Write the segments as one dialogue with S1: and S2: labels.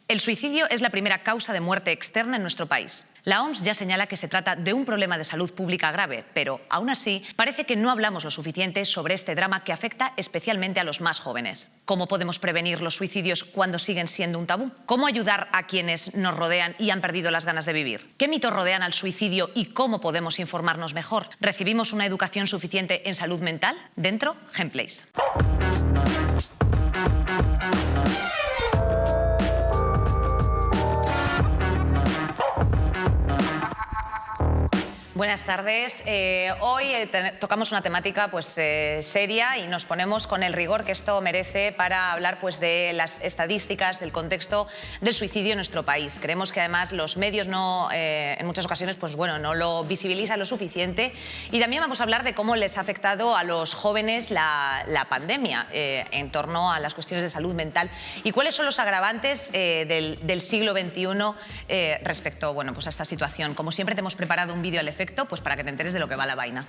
S1: El suicidio es la primera causa de muerte externa en nuestro país. La OMS ya señala que se trata de un problema de salud pública grave, pero, aún así, parece que no hablamos lo suficiente sobre este drama que afecta especialmente a los más jóvenes. ¿Cómo podemos prevenir los suicidios cuando siguen siendo un tabú? ¿Cómo ayudar a quienes nos rodean y han perdido las ganas de vivir? ¿Qué mitos rodean al suicidio y cómo podemos informarnos mejor? ¿Recibimos una educación suficiente en salud mental? Dentro, Gameplays. Buenas tardes. Hoy tocamos una temática seria y nos ponemos con el rigor que esto merece para hablar de las estadísticas, del contexto del suicidio en nuestro país. Creemos que además los medios en muchas ocasiones no lo visibilizan lo suficiente, y también vamos a hablar de cómo les ha afectado a los jóvenes la pandemia en torno a las cuestiones de salud mental y cuáles son los agravantes del siglo XXI respecto a esta situación. Como siempre, te hemos preparado un vídeo al efecto para que te enteres de lo que va la vaina.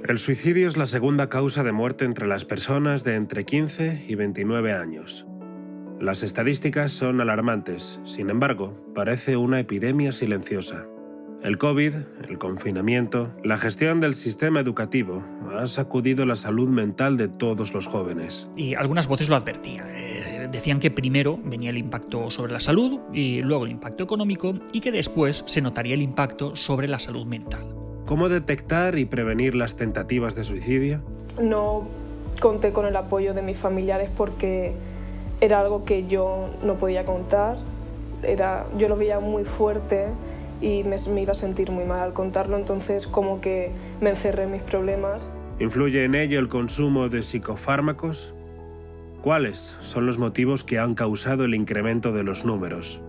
S2: El suicidio es la segunda causa de muerte entre las personas de entre 15 y 29 años. Las estadísticas son alarmantes, sin embargo, parece una epidemia silenciosa. El COVID, el confinamiento, la gestión del sistema educativo ha sacudido la salud mental de todos los jóvenes.
S3: Y algunas voces lo advertían. Decían que primero venía el impacto sobre la salud y luego el impacto económico, y que después se notaría el impacto sobre la salud mental.
S2: ¿Cómo detectar y prevenir las tentativas de suicidio?
S4: No conté con el apoyo de mis familiares porque era algo que yo no podía contar. Yo lo veía muy fuerte y me iba a sentir muy mal al contarlo, entonces como que me encerré en mis problemas.
S2: ¿Influye en ello el consumo de psicofármacos? ¿Cuáles son los motivos que han causado el incremento de los números?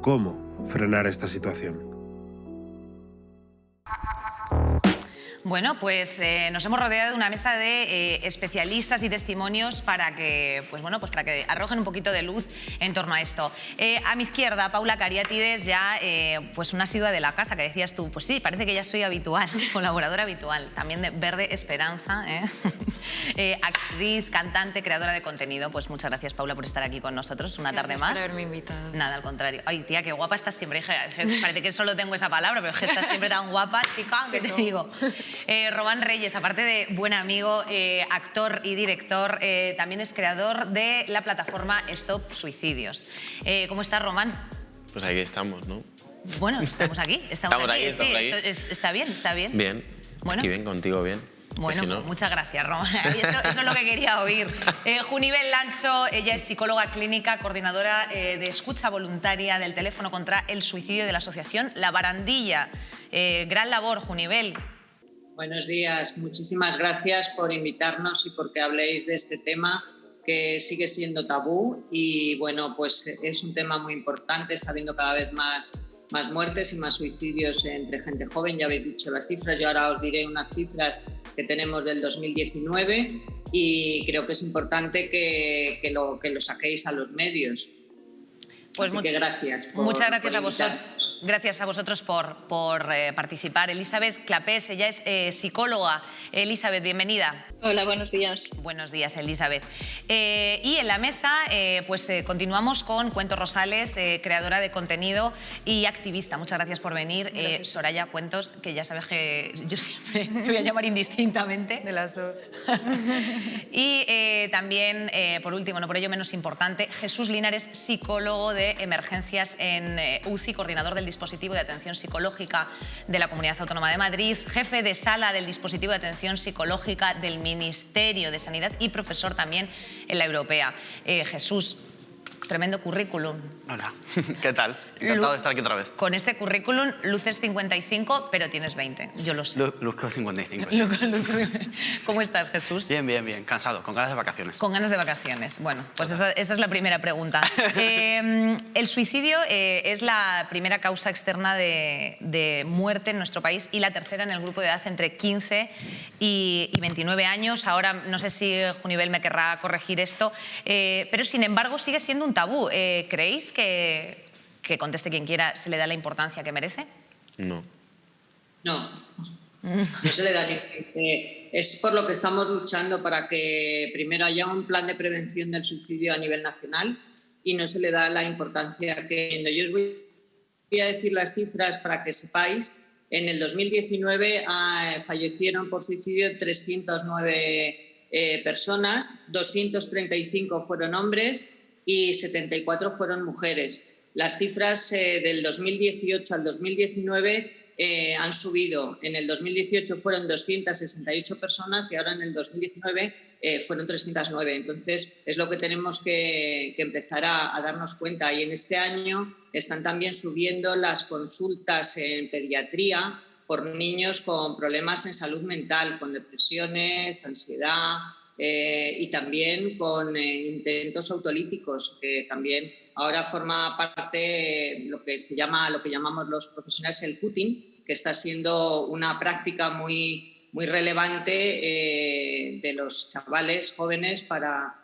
S2: ¿Cómo frenar esta situación?
S1: Bueno, nos hemos rodeado de una mesa de especialistas y testimonios para que, para que arrojen un poquito de luz en torno a esto. A mi izquierda, Paula Cariátides, ya una asidua de la casa, que decías tú, pues sí, parece que ya soy habitual, colaboradora habitual, también de Verde Esperanza, actriz, cantante, creadora de contenido. Pues muchas gracias, Paula, por estar aquí con nosotros una tarde más.
S5: Gracias por haberme invitado.
S1: Nada, al contrario. Ay, tía, qué guapa estás siempre. Parece que solo tengo esa palabra, pero es que estás siempre tan guapa, chica, ¿qué te digo? Román Reyes, aparte de buen amigo, actor y director, también es creador de la plataforma Stop Suicidios. ¿Cómo estás, Román?
S6: Pues aquí estamos, ¿no?
S1: Bueno, estamos aquí. Estamos aquí. Sí, está bien, está bien.
S6: Bien.
S1: Bueno.
S6: Aquí bien, contigo bien.
S1: Bueno, no. Muchas gracias, Román. Eso es lo que quería oír. Junivel Lancho, ella es psicóloga clínica, coordinadora de escucha voluntaria del teléfono contra el suicidio de la asociación La Barandilla. Gran labor, Junivel.
S7: Buenos días, muchísimas gracias por invitarnos y porque habléis de este tema que sigue siendo tabú y es un tema muy importante, está habiendo cada vez más muertes y más suicidios entre gente joven. Ya habéis dicho las cifras, yo ahora os diré unas cifras que tenemos del 2019 y creo que es importante que lo saquéis a los medios. Así que gracias.
S1: Muchas gracias a vosotros. Gracias a vosotros por participar. Elizabeth Clapés, ella es psicóloga. Elizabeth, bienvenida.
S8: Hola, buenos días.
S1: Buenos días, Elizabeth. Y en la mesa continuamos con Cuentos Rosales, creadora de contenido y activista. Muchas gracias por venir. Soraya Cuentos, que ya sabes que yo siempre me voy a llamar indistintamente.
S5: De las dos.
S1: Y también, por último, no por ello menos importante, Jesús Linares, psicólogo de emergencias en UCI, coordinador del dispositivo de atención psicológica de la Comunidad Autónoma de Madrid, jefe de sala del dispositivo de atención psicológica del Ministerio de Sanidad y profesor también en la Europea. Jesús, tremendo currículum.
S9: Hola, ¿qué tal? Encantado de estar aquí otra vez.
S1: Con este currículum luces 55, pero tienes 20, yo lo sé.
S9: Luzco 55.
S1: ¿Cómo estás, Jesús?
S9: Bien, bien, bien. Cansado, con ganas de vacaciones.
S1: Con ganas de vacaciones. Bueno, pues esa es la primera pregunta. El suicidio es la primera causa externa de muerte en nuestro país y la tercera en el grupo de edad entre 15 y 29 años. Ahora no sé si Junivel me querrá corregir esto, pero sin embargo sigue siendo un tabú. ¿Creéis que conteste quien quiera, se le da la importancia que merece?
S6: No.
S7: No se le da. Es por lo que estamos luchando para que primero haya un plan de prevención del suicidio a nivel nacional y no se le da la importancia que... Yo os voy a decir las cifras para que sepáis. En el 2019 fallecieron por suicidio 309 personas, 235 fueron hombres y 74 fueron mujeres. Las cifras del 2018 al 2019 han subido. En el 2018 fueron 268 personas y ahora en el 2019 fueron 309. Entonces es lo que tenemos que empezar a darnos cuenta. Y en este año están también subiendo las consultas en pediatría por niños con problemas en salud mental, con depresiones, ansiedad y también con intentos autolíticos, que también ahora forma parte lo que llamamos los profesionales el cutting, que está siendo una práctica muy relevante de los chavales jóvenes para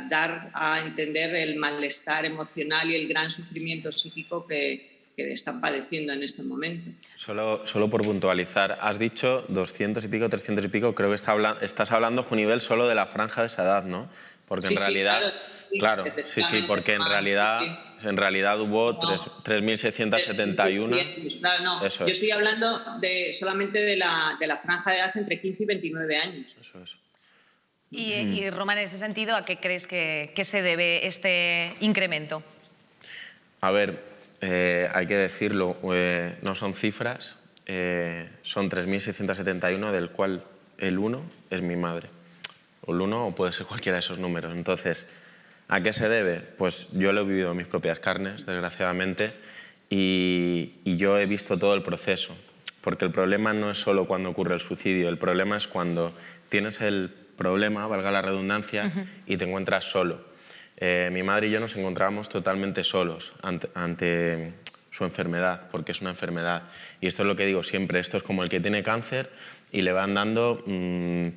S7: dar a entender el malestar emocional y el gran sufrimiento psíquico que están padeciendo en este momento.
S6: Solo por puntualizar, has dicho 200 y pico, 300 y pico, creo que estás hablando, Junivel, solo de la franja de esa edad, ¿no? Porque en realidad... Claro, sí, porque en realidad hubo 3.671.
S7: Claro, no, yo estoy hablando solamente de la franja de edad entre 15 y 29 años.
S6: Eso es.
S1: Y Román, en este sentido, ¿a qué crees que se debe este incremento?
S6: A ver, hay que decirlo, no son cifras, son 3.671, del cual el 1 es mi madre. O el 1 o puede ser cualquiera de esos números. Entonces, ¿a qué se debe? Pues yo lo he vivido en mis propias carnes, desgraciadamente, y yo he visto todo el proceso. Porque el problema no es solo cuando ocurre el suicidio, el problema es cuando tienes el problema, valga la redundancia, y te encuentras solo. Mi madre y yo nos encontrábamos totalmente solos ante su enfermedad, porque es una enfermedad. Y esto es lo que digo siempre, esto es como el que tiene cáncer y le van dando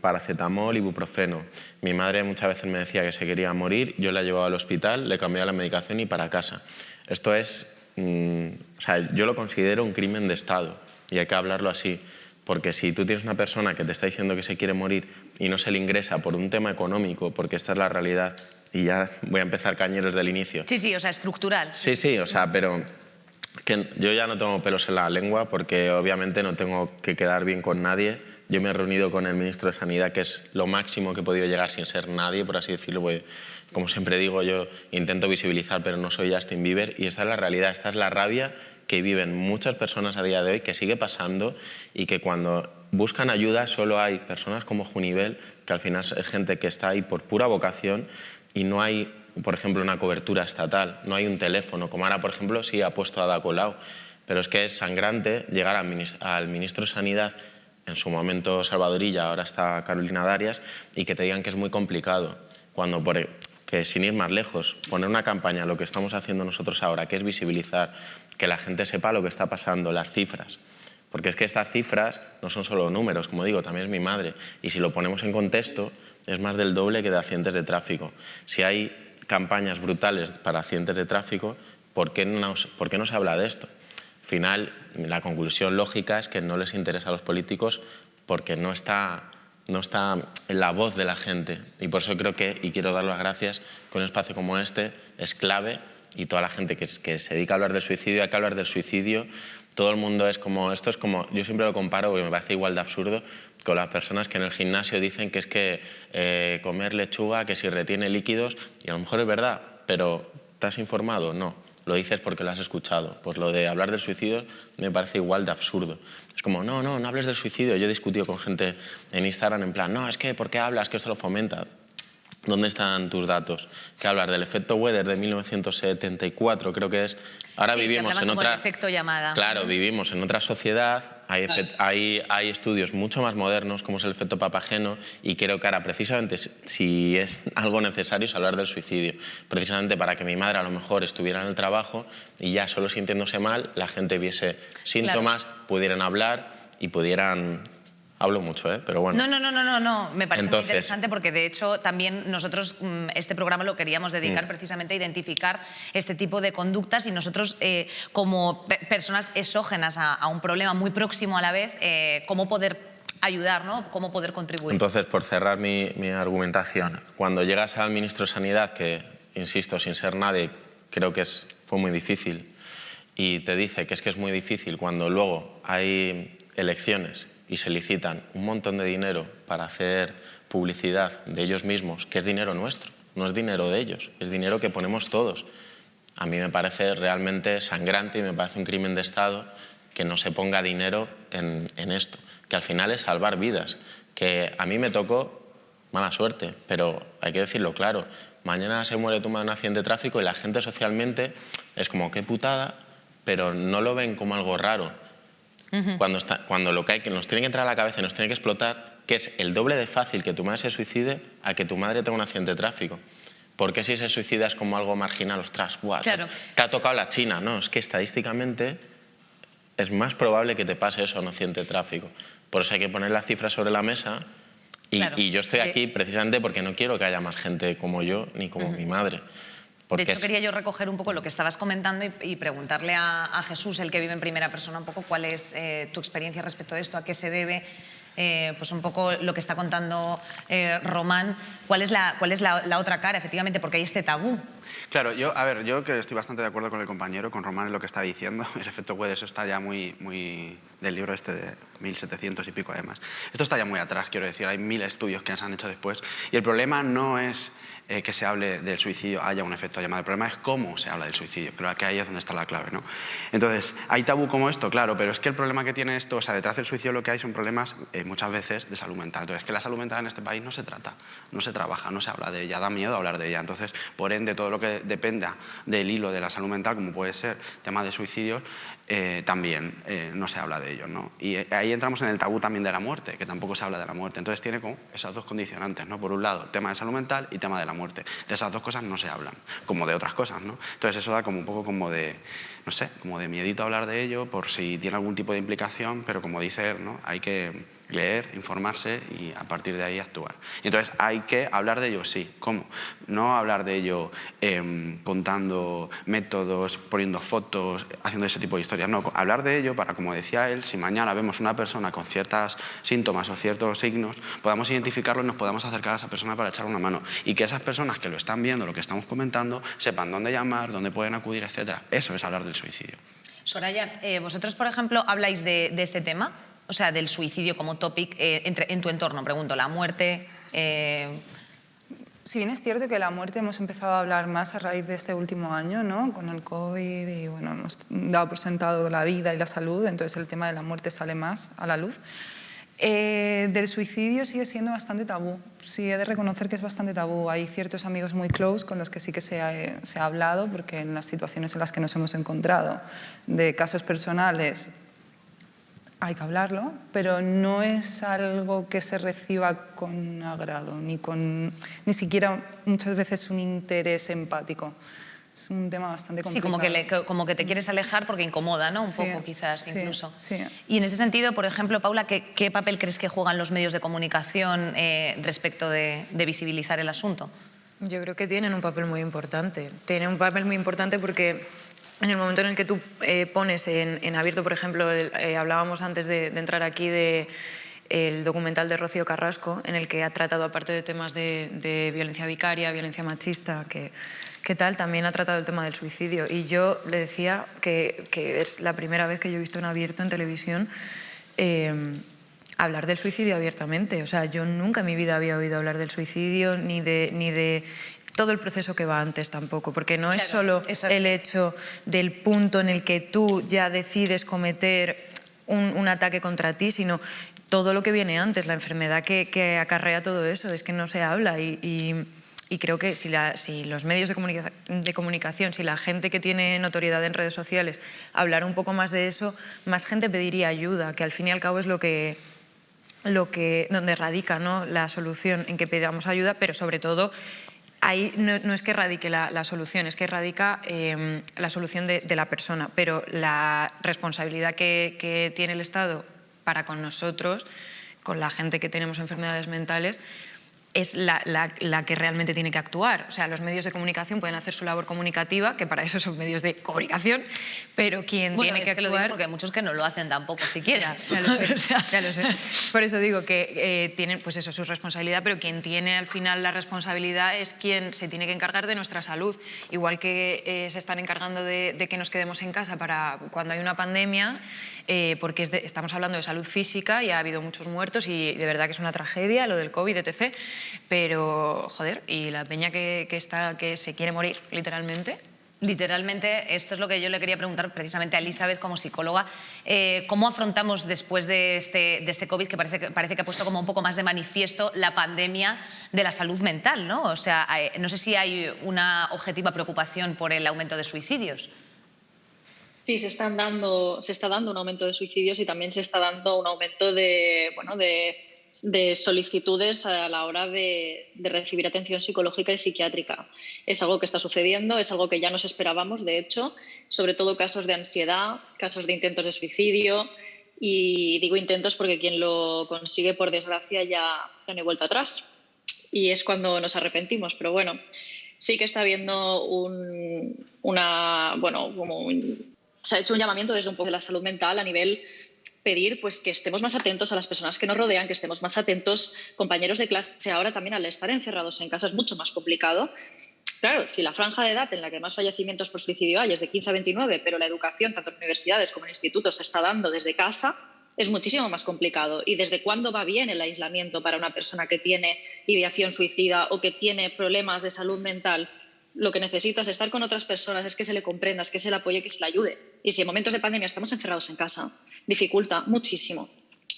S6: paracetamol, ibuprofeno. Mi madre muchas veces me decía que se quería morir, yo la llevaba al hospital, le cambiaba la medicación y para casa. Esto es, yo lo considero un crimen de Estado y hay que hablarlo así. Porque si tú tienes una persona que te está diciendo que se quiere morir y no se le ingresa por un tema económico, porque esta es la realidad, y ya voy a empezar cañeros del inicio.
S1: Sí, o sea, estructural.
S6: Sí, pero que yo ya no tengo pelos en la lengua porque obviamente no tengo que quedar bien con nadie. Yo me he reunido con el ministro de Sanidad, que es lo máximo que he podido llegar sin ser nadie, por así decirlo. Porque, como siempre digo, yo intento visibilizar, pero no soy Justin Bieber. Y esta es la realidad, esta es la rabia que viven muchas personas a día de hoy, que sigue pasando y que cuando buscan ayuda solo hay personas como Junivel, que al final es gente que está ahí por pura vocación y no hay, por ejemplo, una cobertura estatal, no hay un teléfono, como ahora, por ejemplo, sí ha puesto Ada Colau, pero es que es sangrante llegar al ministro de Sanidad, en su momento Salvadorilla, ahora está Carolina Darias, y que te digan que es muy complicado, cuando que sin ir más lejos, poner una campaña, lo que estamos haciendo nosotros ahora, que es visibilizar, que la gente sepa lo que está pasando, las cifras. Porque es que estas cifras no son solo números, como digo, también es mi madre. Y si lo ponemos en contexto, es más del doble que de accidentes de tráfico. Si hay campañas brutales para accidentes de tráfico, ¿por qué no se habla de esto? Al final, la conclusión lógica es que no les interesa a los políticos porque no está en la voz de la gente. Y por eso creo que, y quiero dar las gracias, que un espacio como este es clave y toda la gente que se dedica a hablar del suicidio, hay que hablar del suicidio. Todo el mundo es como, esto es como, yo siempre lo comparo porque me parece igual de absurdo, con las personas que en el gimnasio dicen que es que comer lechuga, que si retiene líquidos, y a lo mejor es verdad, pero ¿te has informado? No, lo dices porque lo has escuchado. Pues lo de hablar del suicidio me parece igual de absurdo. Es como, no hables del suicidio. Yo he discutido con gente en Instagram en plan, no, es que ¿por qué hablas? Que esto lo fomenta. ¿Dónde están tus datos? ¿Qué hablar del efecto Weather de 1974? Creo que es. Ahora sí, vivimos en otra.
S1: El efecto llamada.
S6: Claro, vivimos en otra sociedad. Hay estudios mucho más modernos, como es el efecto Papageno, y creo que ahora, precisamente, si es algo necesario, es hablar del suicidio. Precisamente para que mi madre a lo mejor estuviera en el trabajo y ya solo sintiéndose mal, la gente viese síntomas, pudieran hablar y pudieran. Hablo mucho, pero bueno.
S1: No, me parece muy interesante porque de hecho también nosotros este programa lo queríamos dedicar precisamente a identificar este tipo de conductas y nosotros como personas exógenas a un problema muy próximo a la vez, cómo poder ayudar, ¿no? Cómo poder contribuir.
S6: Entonces, por cerrar mi argumentación, cuando llegas al ministro de Sanidad, que insisto, sin ser nadie, creo que fue muy difícil. Y te dice que es muy difícil cuando luego hay elecciones y se licitan un montón de dinero para hacer publicidad de ellos mismos, que es dinero nuestro, no es dinero de ellos, es dinero que ponemos todos. A mí me parece realmente sangrante y me parece un crimen de Estado que no se ponga dinero en esto, que al final es salvar vidas, que a mí me tocó mala suerte, pero hay que decirlo claro, mañana se muere tu madre en un accidente de tráfico y la gente socialmente es como qué putada, pero no lo ven como algo raro. Cuando lo que hay que nos tiene que entrar a la cabeza y nos tiene que explotar, que es el doble de fácil que tu madre se suicide a que tu madre tenga un accidente de tráfico. ¿Por qué si se suicida es como algo marginal? Ostras, ¡buah!
S1: Claro.
S6: Te ha tocado la China, ¿no? Es que estadísticamente es más probable que te pase eso a un accidente de tráfico. Por eso hay que poner las cifras sobre la mesa y yo estoy aquí precisamente porque no quiero que haya más gente como yo ni como mi madre.
S1: De hecho, quería yo recoger un poco lo que estabas comentando y preguntarle a Jesús, el que vive en primera persona, un poco cuál es tu experiencia respecto a esto, a qué se debe, pues un poco lo que está contando Román, cuál es la otra cara, efectivamente, porque hay este tabú.
S9: Claro, yo que estoy bastante de acuerdo con el compañero, con Román en lo que está diciendo. El efecto Webb, eso está ya muy del libro este de 1700 y pico además. Esto está ya muy atrás, quiero decir, hay 1000 estudios que se han hecho después. Y el problema no es que se hable del suicidio, haya un efecto llamada. El problema es cómo se habla del suicidio, pero que ahí es donde está la clave, ¿no? Entonces, hay tabú como esto, claro, pero es que el problema que tiene esto, o sea, detrás del suicidio lo que hay son problemas muchas veces de salud mental. Entonces, que la salud mental en este país no se trata, no se trabaja, no se habla de ella, da miedo hablar de ella. Entonces, por ende, todo lo que dependa del hilo de la salud mental, como puede ser tema de suicidios, también no se habla de ello, ¿no? Y ahí entramos en el tabú también de la muerte, que tampoco se habla de la muerte. Entonces tiene como esas dos condicionantes, ¿no? Por un lado, tema de salud mental y tema de la muerte. De esas dos cosas no se hablan, como de otras cosas, ¿no? Entonces eso da como un poco como de, no sé, como de miedito hablar de ello por si tiene algún tipo de implicación, pero como dice él, ¿no? Hay que leer, informarse y a partir de ahí actuar. Y entonces hay que hablar de ello, sí. ¿Cómo? No hablar de ello contando métodos, poniendo fotos, haciendo ese tipo de historias. No, hablar de ello para, como decía él, si mañana vemos una persona con ciertos síntomas o ciertos signos, podamos identificarlo y nos podamos acercar a esa persona para echarle una mano. Y que esas personas que lo están viendo, lo que estamos comentando, sepan dónde llamar, dónde pueden acudir, etc. Eso es hablar del suicidio.
S1: Soraya, vosotros, por ejemplo, habláis de este tema, o sea, del suicidio como topic en tu entorno, pregunto, la muerte.
S5: Si bien es cierto que la muerte hemos empezado a hablar más a raíz de este último año, ¿no? Con el COVID y bueno, hemos dado por sentado la vida y la salud, entonces el tema de la muerte sale más a la luz. Del suicidio sigue siendo bastante tabú, sí he de reconocer que es bastante tabú. Hay ciertos amigos muy close con los que sí que se ha hablado, porque en las situaciones en las que nos hemos encontrado de casos personales hay que hablarlo, pero no es algo que se reciba con agrado, ni siquiera muchas veces un interés empático. Es un tema bastante complicado.
S1: Sí, como que te quieres alejar porque incomoda, ¿no? Un poco quizás incluso.
S5: Sí.
S1: Y en ese sentido, por ejemplo, Paula, ¿qué papel crees que juegan los medios de comunicación respecto de visibilizar el asunto?
S8: Yo creo que tienen un papel muy importante. Tienen un papel muy importante porque en el momento en el que tú pones en abierto, por ejemplo, hablábamos antes de entrar aquí del documental de Rocío Carrasco, en el que ha tratado, aparte de temas de violencia vicaria, violencia machista, que tal, también ha tratado el tema del suicidio. Y yo le decía que es la primera vez que yo he visto en abierto, en televisión, hablar del suicidio abiertamente. O sea, yo nunca en mi vida había oído hablar del suicidio, ni de todo el proceso que va antes tampoco, porque no es solo el hecho del punto en el que tú ya decides cometer un ataque contra ti, sino todo lo que viene antes, la enfermedad que acarrea todo eso, es que no se habla y creo que si los medios de comunicación, si la gente que tiene notoriedad en redes sociales hablara un poco más de eso, más gente pediría ayuda, que al fin y al cabo es donde radica, ¿no? La solución, en que pidamos ayuda, pero sobre todo ahí no es que radique la solución, es que radica la solución de la persona, pero la responsabilidad que tiene el Estado para con nosotros, con la gente que tenemos enfermedades mentales, es la que realmente tiene que actuar. O sea, los medios de comunicación pueden hacer su labor comunicativa, que para eso son medios de comunicación, pero quien tiene que actuar...
S1: Lo digo porque hay muchos que no lo hacen tampoco siquiera.
S8: Ya lo sé, ya lo sé. Por eso digo que tienen, pues eso, su responsabilidad, pero quien tiene al final la responsabilidad es quien se tiene que encargar de nuestra salud. Igual que se están encargando de que nos quedemos en casa para cuando hay una pandemia, porque estamos hablando de salud física y ha habido muchos muertos y de verdad que es una tragedia lo del COVID, etc. Pero, joder, y la peña que se quiere morir, literalmente.
S1: Literalmente, esto es lo que yo le quería preguntar precisamente a Elizabeth como psicóloga. ¿Cómo afrontamos después de este COVID, que parece que ha puesto como un poco más de manifiesto la pandemia de la salud mental, ¿no? O sea, no sé si hay una objetiva preocupación por el aumento de suicidios.
S10: Sí, se está dando un aumento de suicidios y también se está dando un aumento de solicitudes a la hora de recibir atención psicológica y psiquiátrica. Es algo que está sucediendo, es algo que ya nos esperábamos, de hecho, sobre todo casos de ansiedad, casos de intentos de suicidio, y digo intentos porque quien lo consigue, por desgracia, ya no hay vuelta atrás y es cuando nos arrepentimos, pero bueno, sí que está habiendo se ha hecho un llamamiento desde un poco de la salud mental a nivel pedir pues, que estemos más atentos a las personas que nos rodean, que estemos más atentos, compañeros de clase. Ahora también al estar encerrados en casa es mucho más complicado. Claro, si la franja de edad en la que más fallecimientos por suicidio hay es de 15 a 29, pero la educación, tanto en universidades como en institutos, se está dando desde casa, es muchísimo más complicado. ¿Y desde cuándo va bien el aislamiento para una persona que tiene ideación suicida o que tiene problemas de salud mental? Lo que necesita es estar con otras personas, es que se le comprenda, es que se le apoye, que se le ayude. Y si en momentos de pandemia estamos encerrados en casa, dificulta muchísimo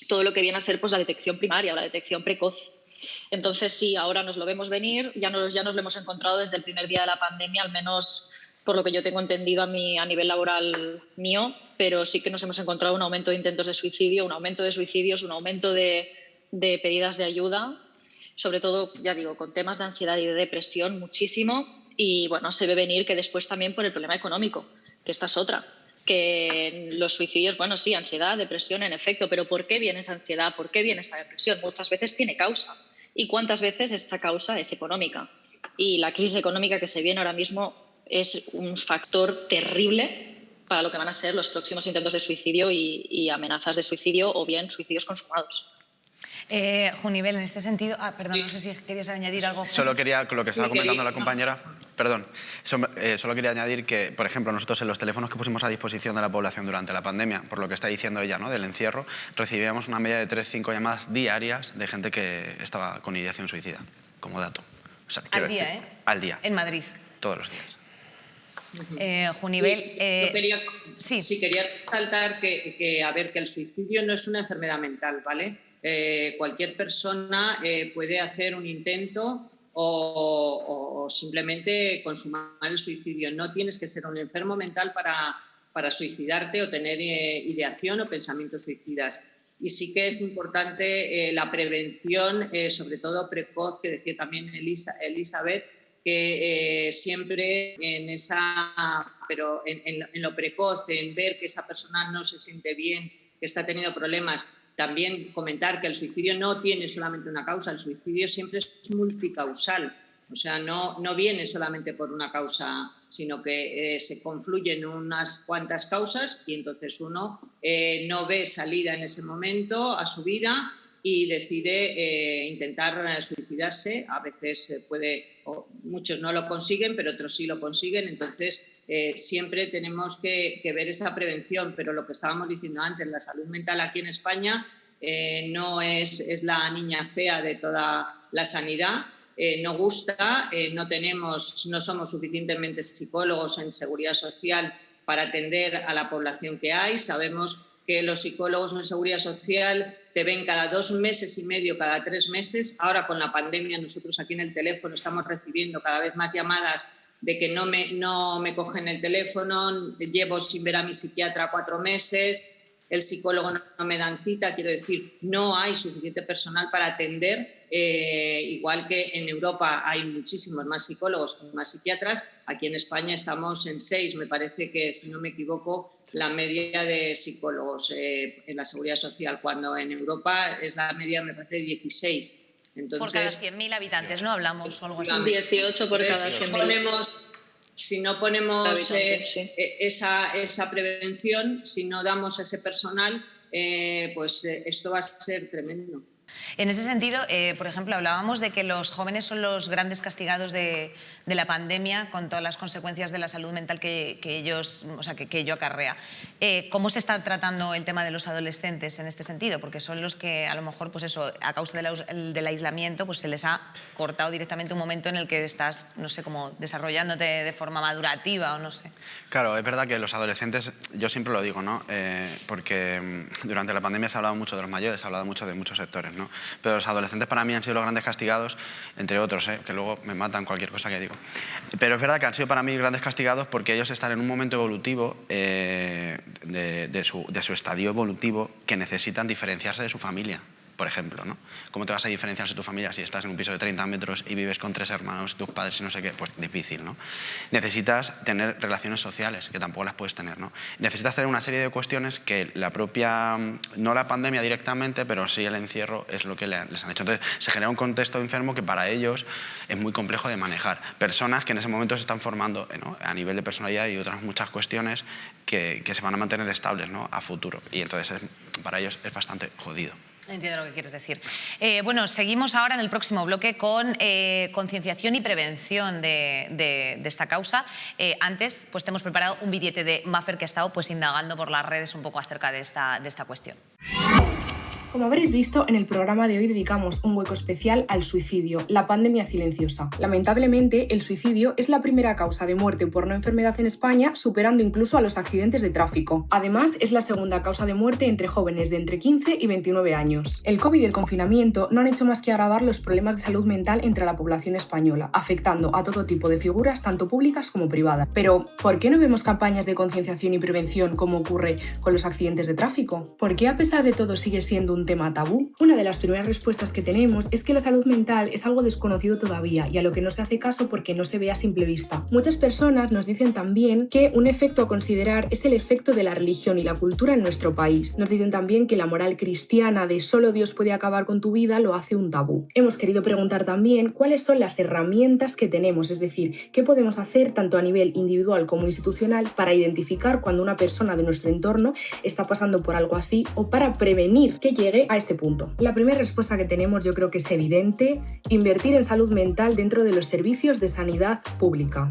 S10: todo lo que viene a ser pues, la detección primaria o la detección precoz. Entonces, sí, ahora nos lo vemos venir, ya nos lo hemos encontrado desde el primer día de la pandemia, al menos por lo que yo tengo entendido a nivel laboral mío, pero sí que nos hemos encontrado un aumento de intentos de suicidio, un aumento de suicidios, un aumento de pedidas de ayuda, sobre todo, ya digo, con temas de ansiedad y de depresión, muchísimo. Y bueno, se ve venir que después también por el problema económico, que esta es otra, que los suicidios, bueno, sí, ansiedad, depresión, en efecto, pero ¿por qué viene esa ansiedad? ¿Por qué viene esa depresión? Muchas veces tiene causa. ¿Y cuántas veces esta causa es económica? Y la crisis económica que se viene ahora mismo es un factor terrible para lo que van a ser los próximos intentos de suicidio y amenazas de suicidio o bien suicidios consumados.
S1: Junivel, en este sentido... perdón, no sé si querías añadir algo.
S9: Solo quería, con lo que estaba comentando la compañera... Perdón, solo quería añadir que, por ejemplo, nosotros en los teléfonos que pusimos a disposición de la población durante la pandemia, por lo que está diciendo ella, ¿no?, del encierro, recibíamos una media de 3-5 llamadas diarias de gente que estaba con ideación suicida, como dato. O sea,
S1: al día, decir,
S9: al día.
S1: En Madrid.
S9: Todos los días.
S1: Junivel...
S7: Sí, quería resaltar que el suicidio no es una enfermedad mental, ¿vale? Cualquier persona puede hacer un intento o simplemente consumar el suicidio. No tienes que ser un enfermo mental para suicidarte o tener ideación o pensamientos suicidas. Y sí que es importante la prevención, sobre todo precoz, que decía también Elizabeth, que siempre en lo precoz, en ver que esa persona no se siente bien, que está teniendo problemas. También comentar que el suicidio no tiene solamente una causa, el suicidio siempre es multicausal, o sea, no viene solamente por una causa, sino que se confluyen unas cuantas causas y entonces uno no ve salida en ese momento a su vida y decide intentar suicidarse. A veces muchos no lo consiguen, pero otros sí lo consiguen, entonces siempre tenemos que ver esa prevención, pero lo que estábamos diciendo antes, la salud mental aquí en España no es la niña fea de toda la sanidad, no gusta, no somos suficientemente psicólogos en seguridad social para atender a la población que hay. Sabemos que los psicólogos en seguridad social te ven cada 2 meses y medio, cada 3 meses. Ahora con la pandemia nosotros aquí en el teléfono estamos recibiendo cada vez más llamadas de que no me cogen el teléfono, llevo sin ver a mi psiquiatra 4 meses, el psicólogo no me dan cita, quiero decir, no hay suficiente personal para atender, igual que en Europa hay muchísimos más psicólogos, más psiquiatras, aquí en España estamos en 6, me parece que, si no me equivoco, la media de psicólogos en la seguridad social, cuando en Europa es la media, me parece, de 16. Entonces,
S1: por cada 100.000 habitantes, ¿no? Hablamos o algo así.
S10: 18 por cada 100.000.
S7: Si no ponemos
S10: sí.
S7: esa prevención, si no damos ese personal, pues esto va a ser tremendo.
S1: En ese sentido, por ejemplo, hablábamos de que los jóvenes son los grandes castigados de la pandemia con todas las consecuencias de la salud mental que ello acarrea. ¿Cómo se está tratando el tema de los adolescentes en este sentido? Porque son los que, a lo mejor, pues eso, a causa del aislamiento, pues se les ha cortado directamente un momento en el que estás, no sé, como desarrollándote de forma madurativa o no sé.
S9: Claro, es verdad que los adolescentes, yo siempre lo digo, ¿no? Porque durante la pandemia se ha hablado mucho de los mayores, se ha hablado mucho de muchos sectores, ¿no? Pero los adolescentes para mí han sido los grandes castigados, entre otros, que luego me matan cualquier cosa que digo. Pero es verdad que han sido para mí grandes castigados porque ellos están en un momento evolutivo, de su estadio evolutivo, que necesitan diferenciarse de su familia. Por ejemplo, ¿no? ¿Cómo te vas a diferenciar de tu familia si estás en un piso de 30 metros y vives con 3 hermanos, tus padres y no sé qué? Pues difícil, ¿no? Necesitas tener relaciones sociales, que tampoco las puedes tener, ¿no? Necesitas tener una serie de cuestiones que la propia, no la pandemia directamente, pero sí el encierro es lo que les han hecho. Entonces se genera un contexto enfermo que para ellos es muy complejo de manejar. Personas que en ese momento se están formando, ¿no? A nivel de personalidad y otras muchas cuestiones que se van a mantener estables, ¿no? A futuro. Y entonces para ellos es bastante jodido.
S1: Entiendo lo que quieres decir. Bueno, seguimos ahora en el próximo bloque con concienciación y prevención de esta causa. Antes, pues te hemos preparado un billete de Maffer que ha estado pues indagando por las redes un poco acerca de esta cuestión.
S11: Como habréis visto, en el programa de hoy dedicamos un hueco especial al suicidio, la pandemia silenciosa. Lamentablemente, el suicidio es la primera causa de muerte por no enfermedad en España, superando incluso a los accidentes de tráfico. Además, es la segunda causa de muerte entre jóvenes de entre 15 y 29 años. El COVID y el confinamiento no han hecho más que agravar los problemas de salud mental entre la población española, afectando a todo tipo de figuras, tanto públicas como privadas. Pero, ¿por qué no vemos campañas de concienciación y prevención como ocurre con los accidentes de tráfico? ¿Por qué a pesar de todo sigue siendo un tema tabú? Una de las primeras respuestas que tenemos es que la salud mental es algo desconocido todavía y a lo que no se hace caso porque no se ve a simple vista. Muchas personas nos dicen también que un efecto a considerar es el efecto de la religión y la cultura en nuestro país. Nos dicen también que la moral cristiana de solo Dios puede acabar con tu vida lo hace un tabú. Hemos querido preguntar también cuáles son las herramientas que tenemos, es decir, qué podemos hacer tanto a nivel individual como institucional para identificar cuando una persona de nuestro entorno está pasando por algo así o para prevenir que llegue a este punto. La primera respuesta que tenemos yo creo que es evidente: invertir en salud mental dentro de los servicios de sanidad pública.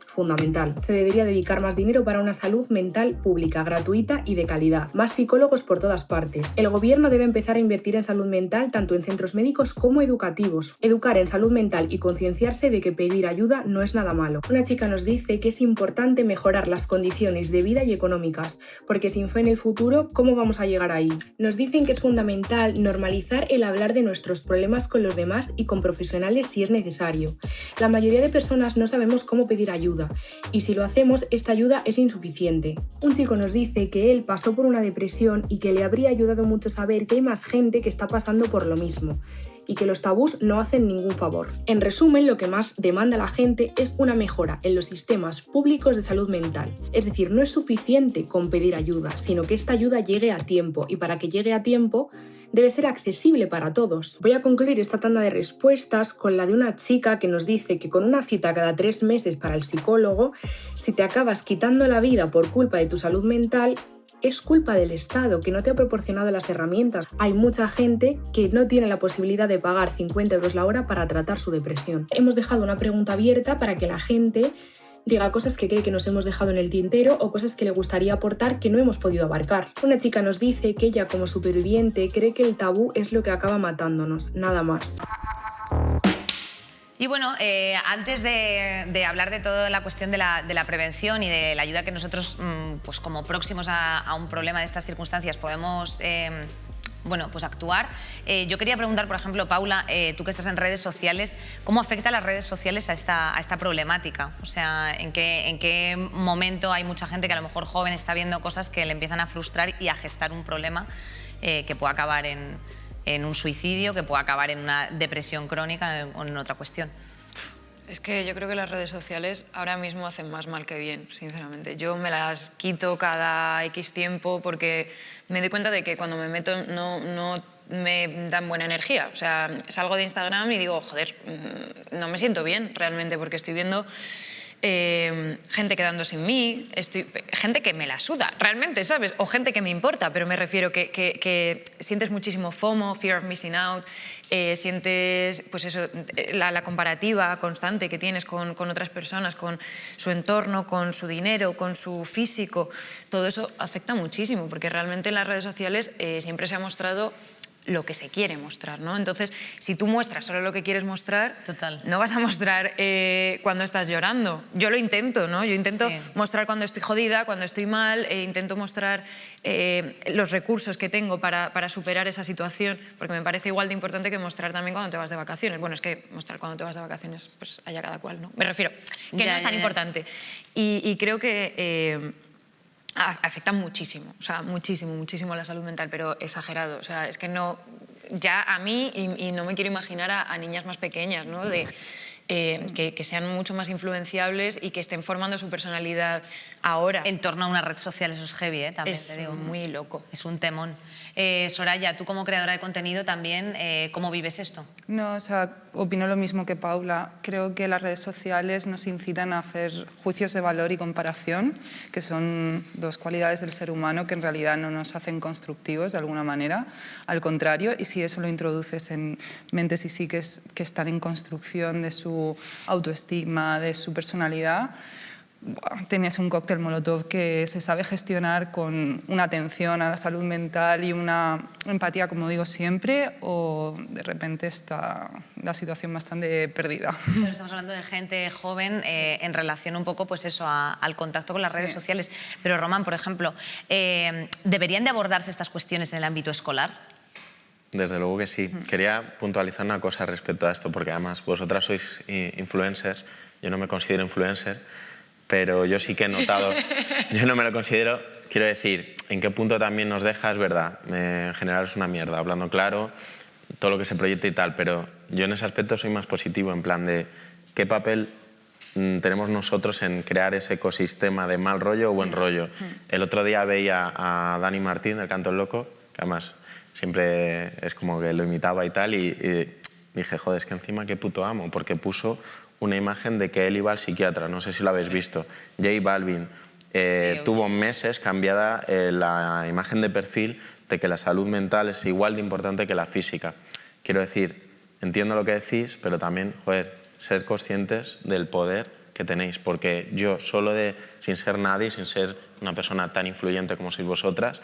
S11: Fundamental. Se debería dedicar más dinero para una salud mental pública, gratuita y de calidad. Más psicólogos por todas partes. El gobierno debe empezar a invertir en salud mental tanto en centros médicos como educativos. Educar en salud mental y concienciarse de que pedir ayuda no es nada malo. Una chica nos dice que es importante mejorar las condiciones de vida y económicas, porque sin fe en el futuro, ¿cómo vamos a llegar ahí? Nos dicen que es fundamental normalizar el hablar de nuestros problemas con los demás y con profesionales si es necesario. La mayoría de personas no sabemos cómo pedir ayuda, y si lo hacemos, esta ayuda es insuficiente. Un chico nos dice que él pasó por una depresión y que le habría ayudado mucho saber que hay más gente que está pasando por lo mismo y que los tabús no hacen ningún favor. En resumen, lo que más demanda la gente es una mejora en los sistemas públicos de salud mental. Es decir, no es suficiente con pedir ayuda, sino que esta ayuda llegue a tiempo, y para que llegue a tiempo debe ser accesible para todos. Voy a concluir esta tanda de respuestas con la de una chica que nos dice que con una cita cada 3 meses para el psicólogo, si te acabas quitando la vida por culpa de tu salud mental, es culpa del Estado, que no te ha proporcionado las herramientas. Hay mucha gente que no tiene la posibilidad de pagar 50 € la hora para tratar su depresión. Hemos dejado una pregunta abierta para que la gente diga cosas que cree que nos hemos dejado en el tintero o cosas que le gustaría aportar que no hemos podido abarcar. Una chica nos dice que ella, como superviviente, cree que el tabú es lo que acaba matándonos, nada más.
S1: Y bueno, antes de hablar de toda la cuestión de la prevención y de la ayuda que nosotros, pues como próximos a un problema de estas circunstancias, podemos pues actuar, yo quería preguntar, por ejemplo, Paula, tú que estás en redes sociales, ¿cómo afecta las redes sociales a esta problemática? O sea, ¿en qué momento hay mucha gente que a lo mejor joven está viendo cosas que le empiezan a frustrar y a gestar un problema que puede acabar en un suicidio, que puede acabar en una depresión crónica o en otra cuestión?
S8: Es que yo creo que las redes sociales ahora mismo hacen más mal que bien, sinceramente. Yo me las quito cada X tiempo porque me doy cuenta de que cuando me meto no me dan buena energía. O sea, salgo de Instagram y digo, joder, no me siento bien realmente porque estoy viendo gente quedando sin mí, gente que me la suda, realmente, ¿sabes? O gente que me importa, pero me refiero que sientes muchísimo FOMO, Fear of Missing Out, sientes pues eso, la comparativa constante que tienes con otras personas, con su entorno, con su dinero, con su físico. Todo eso afecta muchísimo, porque realmente en las redes sociales siempre se ha mostrado lo que se quiere mostrar, ¿no? Entonces, si tú muestras solo lo que quieres mostrar, no vas a mostrar cuando estás llorando. Yo lo intento, ¿no? Yo intento mostrar cuando estoy jodida, cuando estoy mal, intento mostrar los recursos que tengo para superar esa situación, porque me parece igual de importante que mostrar también cuando te vas de vacaciones. Bueno, es que mostrar cuando te vas de vacaciones, pues allá cada cual, ¿no? Me refiero que no es tan importante. Y creo que afectan muchísimo, o sea, muchísimo la salud mental, pero exagerado. O sea, es que no, ya a mí, y no me quiero imaginar a niñas más pequeñas, ¿no? Que sean mucho más influenciables y que estén formando su personalidad ahora.
S1: En torno a una red social, eso es heavy, también
S8: es
S1: te digo.
S8: Muy loco.
S1: Es un temón. Soraya, tú como creadora de contenido también, ¿cómo vives esto?
S5: No, o sea, opino lo mismo que Paula. Creo que las redes sociales nos incitan a hacer juicios de valor y comparación, que son dos cualidades del ser humano que en realidad no nos hacen constructivos de alguna manera. Al contrario, y si eso lo introduces en mentes y psiques que están en construcción de su autoestima, de su personalidad, tienes un cóctel molotov que se sabe gestionar con una atención a la salud mental y una empatía, como digo siempre, o de repente está la situación bastante perdida.
S1: Pero estamos hablando de gente joven en relación un poco pues eso, al contacto con las redes sociales. Pero Román, por ejemplo, ¿deberían de abordarse estas cuestiones en el ámbito escolar?
S6: Desde luego que sí. Quería puntualizar una cosa respecto a esto, porque además vosotras sois influencers, yo no me considero influencer, pero yo sí que he notado, yo no me lo considero, quiero decir, en qué punto también nos deja, es verdad, en general es una mierda, hablando claro, todo lo que se proyecta y tal, pero yo en ese aspecto soy más positivo, en plan de qué papel tenemos nosotros en crear ese ecosistema de mal rollo o buen rollo. El otro día veía a Dani Martín, del Canto del Loco, que además siempre es como que lo imitaba y tal, y dije, joder, es que encima qué puto amo, porque puso una imagen de que él iba al psiquiatra, no sé si lo habéis visto. J Balvin tuvo meses cambiada la imagen de perfil de que la salud mental es igual de importante que la física. Quiero decir, entiendo lo que decís, pero también, joder, ser conscientes del poder que tenéis, porque yo solo sin ser nadie, sin ser una persona tan influyente como sois vosotras,